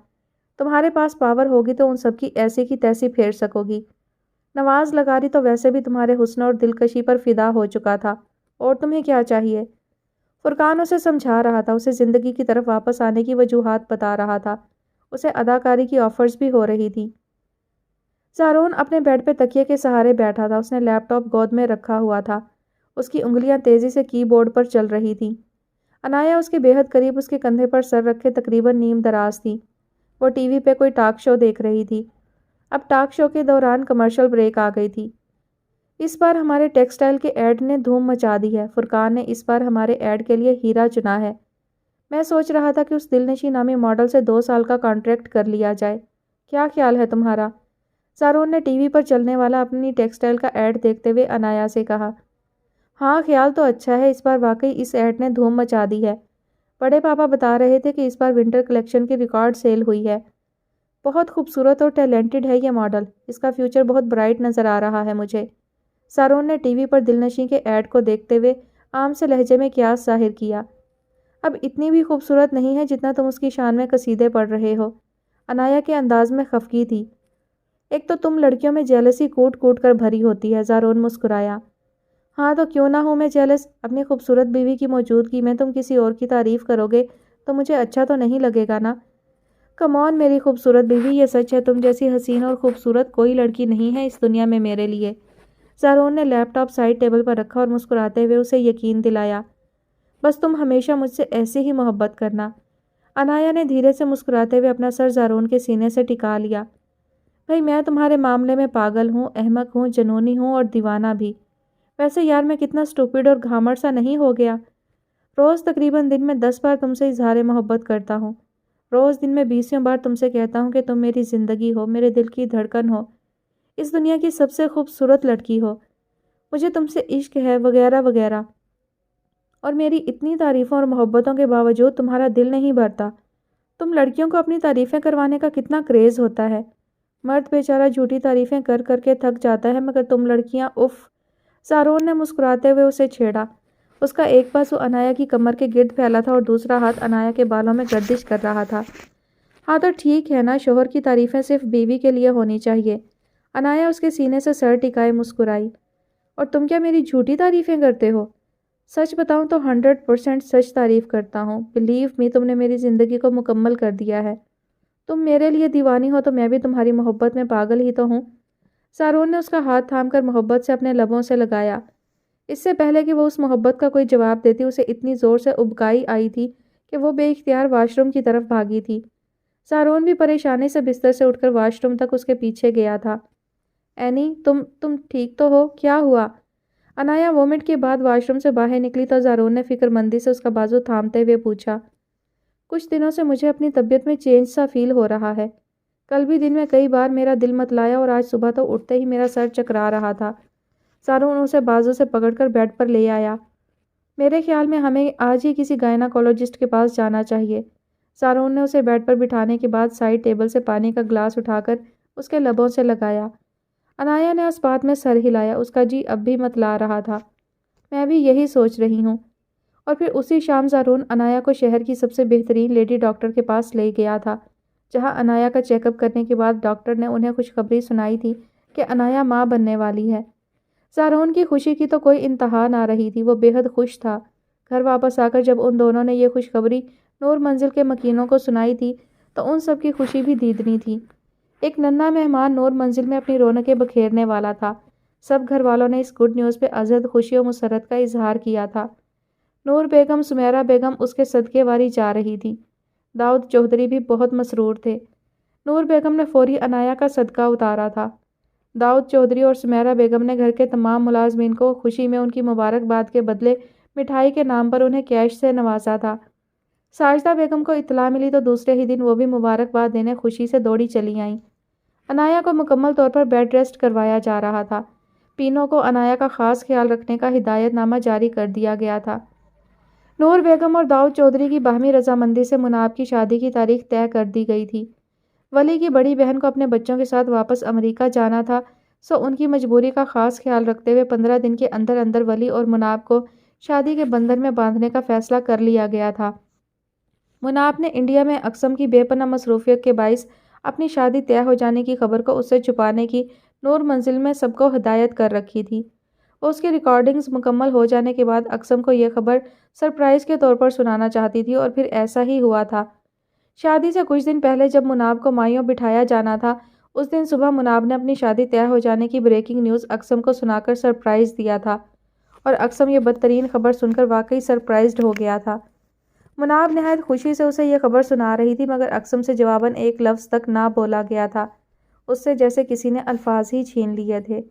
تمہارے پاس پاور ہوگی تو ان سب کی ایسی کی تیسی پھیر سکو گی۔ نواز لغاری تو ویسے بھی تمہارے حسن اور دلکشی پر فدا ہو چکا تھا، اور تمہیں کیا چاہیے؟ فرقان اسے سمجھا رہا تھا، اسے زندگی کی طرف واپس آنے کی وجوہات بتا رہا تھا، اسے اداکاری کی آفرز بھی ہو رہی تھی۔ زارون اپنے بیڈ پہ تکیے کے سہارے بیٹھا تھا، اس نے لیپ ٹاپ گود میں رکھا ہوا تھا، اس کی انگلیاں تیزی سے کی بورڈ پر چل رہی تھیں۔ انایا اس کے بے حد قریب اس کے کندھے پر سر رکھے تقریباً نیم دراز تھی۔ وہ ٹی وی پہ کوئی ٹاک شو دیکھ رہی تھی۔ اب ٹاک شو کے دوران کمرشل بریک آ گئی تھی۔ اس بار ہمارے ٹیکسٹائل کے ایڈ نے دھوم مچا دی ہے، فرقان نے اس بار ہمارے ایڈ کے لیے ہیرا چنا ہے۔ میں سوچ رہا تھا کہ اس دل نشیں نامی ماڈل سے 2 سال کا کانٹریکٹ کر لیا جائے، کیا خیال ہے تمہارا؟ زارون نے ٹی وی پر چلنے والا اپنی ٹیکسٹائل کا ایڈ دیکھتے ہوئے انایا سے کہا۔ ہاں خیال تو اچھا ہے، اس بار واقعی اس ایڈ نے دھوم مچا دی ہے۔ بڑے پاپا بتا رہے تھے کہ اس بار ونٹر کلیکشن کی ریکارڈ سیل ہوئی ہے۔ بہت خوبصورت اور ٹیلنٹڈ ہے یہ ماڈل، اس کا فیوچر بہت برائٹ نظر آ رہا ہے مجھے۔ زارون نے ٹی وی پر دل نشیں کے ایڈ کو دیکھتے ہوئے عام سے لہجے میں قیاس ظاہر کیا۔ اب اتنی بھی خوبصورت نہیں ہے جتنا تم اس کی شان میں قصیدے پڑھ رہے ہو۔ انایا کے انداز میں خفگی تھی۔ ایک تو تم لڑکیوں میں جیلسی کوٹ کوٹ کر بھری ہوتی ہے، زارون مسکرایا۔ ہاں تو کیوں نہ ہوں میں جیلس، اپنی خوبصورت بیوی کی موجودگی میں تم کسی اور کی تعریف کرو گے تو مجھے اچھا تو نہیں لگے گا نا؟ کم آن میری خوبصورت بیوی، یہ سچ ہے تم جیسی حسین اور خوبصورت کوئی لڑکی نہیں ہے اس دنیا میں میرے لیے۔ زارون نے لیپ ٹاپ سائڈ ٹیبل پر رکھا اور مسکراتے ہوئے اسے یقین دلایا۔ بس تم ہمیشہ مجھ سے ایسے ہی محبت کرنا۔ انایا نے دھیرے سے مسکراتے ہوئے اپنا سر زارون کے سینے سے ٹکا لیا۔ بھائی میں تمہارے معاملے میں پاگل ہوں، احمق ہوں، جنونی ہوں اور دیوانہ بھی۔ ویسے یار میں کتنا سٹوپڈ اور گھامڑ سا نہیں ہو گیا؟ روز تقریباً دن میں 10 بار تم سے اظہار محبت کرتا ہوں، روز دن میں 20 بار تم سے کہتا ہوں کہ تم میری زندگی ہو، میرے دل کی دھڑکن ہو، اس دنیا کی سب سے خوبصورت لڑکی ہو، مجھے تم سے عشق ہے وغیرہ وغیرہ۔ اور میری اتنی تعریفوں اور محبتوں کے باوجود تمہارا دل نہیں بھرتا۔ تم لڑکیوں کو اپنی تعریفیں کروانے کا کتنا کریز ہوتا ہے۔ مرد بیچارہ جھوٹی تعریفیں کر کر کے تھک جاتا ہے، مگر تم لڑکیاں اف۔ سارون نے مسکراتے ہوئے اسے چھیڑا۔ اس کا ایک پاس انایا کی کمر کے گرد پھیلا تھا اور دوسرا ہاتھ انایا کے بالوں میں گردش کر رہا تھا۔ ہاں تو ٹھیک ہے نا، شوہر کی تعریفیں صرف بیوی کے لیے ہونی چاہیے۔ انایا اس کے سینے سے سر ٹکائے مسکرائی۔ اور تم کیا میری جھوٹی تعریفیں کرتے ہو؟ سچ بتاؤں تو 100% سچ تعریف کرتا ہوں۔ بلیو می، تم نے میری زندگی کو مکمل کر دیا ہے۔ تم میرے لیے دیوانی ہو تو میں بھی تمہاری محبت میں پاگل ہی تو ہوں۔ سارون نے اس کا ہاتھ تھام کر محبت سے اپنے لبوں سے لگایا۔ اس سے پہلے کہ وہ اس محبت کا کوئی جواب دیتی، اسے اتنی زور سے ابکائی آئی تھی کہ وہ بے اختیار واش روم کی طرف بھاگی تھی۔ سارون بھی پریشانی سے بستر سے اٹھ کر واش روم تک اس کے پیچھے گیا تھا۔ اینی، تم ٹھیک تو ہو؟ کیا ہوا؟ انایا وومٹ کے بعد واش روم سے باہر نکلی تو سارون نے فکر مندی سے اس کا بازو تھامتے ہوئے پوچھا، کچھ دنوں سے مجھے اپنی طبیعت میں چینج سا فیل ہو رہا ہے۔ کل بھی دن میں کئی بار میرا دل متلایا اور آج صبح تو اٹھتے ہی میرا سر چکرا رہا تھا۔ سارون اسے بازو سے پکڑ کر بیڈ پر لے آیا۔ میرے خیال میں ہمیں آج ہی کسی گائناکولوجسٹ کے پاس جانا چاہیے۔ سارون نے اسے بیڈ پر بٹھانے کے بعد سائڈ ٹیبل سے پانی کا گلاس اٹھا کر اس کے لبوں سے لگایا۔ انایا نے اس بات میں سر ہلایا، اس کا جی اب بھی متلا رہا تھا۔ میں بھی یہی سوچ رہی ہوں۔ اور پھر اسی شام سارون انایا کو شہر کی سب سے بہترین لیڈی ڈاکٹر کے پاس لے گیا تھا، جہاں انایا کا چیک اپ کرنے کے بعد ڈاکٹر نے انہیں خوشخبری سنائی تھی کہ انایا ماں بننے والی ہے۔ سارون کی خوشی کی تو کوئی انتہا نہ رہی تھی، وہ بے حد خوش تھا۔ گھر واپس آ کر جب ان دونوں نے یہ خوشخبری نور منزل کے مکینوں کو سنائی تھی تو ان سب کی خوشی بھی دیدنی تھی۔ ایک ننھا مہمان نور منزل میں اپنی رونقیں بکھیرنے والا تھا۔ سب گھر والوں نے اس گڈ نیوز پہ ازحد خوشی و مسرت کا اظہار کیا تھا۔ نور بیگم، سمیرہ بیگم اس کے صدقے واری جا رہی تھی۔ داؤد چودھری بھی بہت مسرور تھے۔ نور بیگم نے فوری انایا کا صدقہ اتارا تھا۔ داؤد چودھری اور سمیرہ بیگم نے گھر کے تمام ملازمین کو خوشی میں ان کی مبارکباد کے بدلے مٹھائی کے نام پر انہیں کیش سے نوازا تھا۔ ساجدہ بیگم کو اطلاع ملی تو دوسرے ہی دن وہ بھی مبارکباد دینے خوشی سے دوڑی چلی آئیں۔ انایا کو مکمل طور پر بیڈ ریسٹ کروایا جا رہا تھا۔ پینوں کو انایا کا خاص خیال رکھنے کا ہدایت نامہ جاری کر دیا گیا تھا۔ نور بیگم اور داؤد چودھری کی باہمی رضامندی سے مناب کی شادی کی تاریخ طے کر دی گئی تھی۔ ولی کی بڑی بہن کو اپنے بچوں کے ساتھ واپس امریکہ جانا تھا، سو ان کی مجبوری کا خاص خیال رکھتے ہوئے 15 دن کے اندر اندر ولی اور مناب کو شادی کے بندھن میں باندھنے کا فیصلہ کر لیا گیا تھا۔ مناب نے انڈیا میں اقسم کی بے پناہ مصروفیت کے باعث اپنی شادی طے ہو جانے کی خبر کو اس سے چھپانے کی نور منزل میں سب کو ہدایت کر رکھی تھی۔ وہ اس کی ریکارڈنگز مکمل ہو جانے کے بعد اقسم کو یہ خبر سرپرائز کے طور پر سنانا چاہتی تھی، اور پھر ایسا ہی ہوا تھا۔ شادی سے کچھ دن پہلے جب مناب کو مائیوں بٹھایا جانا تھا، اس دن صبح مناب نے اپنی شادی طے ہو جانے کی بریکنگ نیوز اقسم کو سنا کر سرپرائز دیا تھا، اور اقسم یہ بدترین خبر سن کر واقعی سرپرائزڈ ہو گیا تھا۔ مناب نہایت خوشی سے اسے یہ خبر سنا رہی تھی، مگر اقسم سے جواباً ایک لفظ تک نہ بولا گیا تھا۔ اس سے جیسے کسی نے الفاظ ہی چھین لیے تھے۔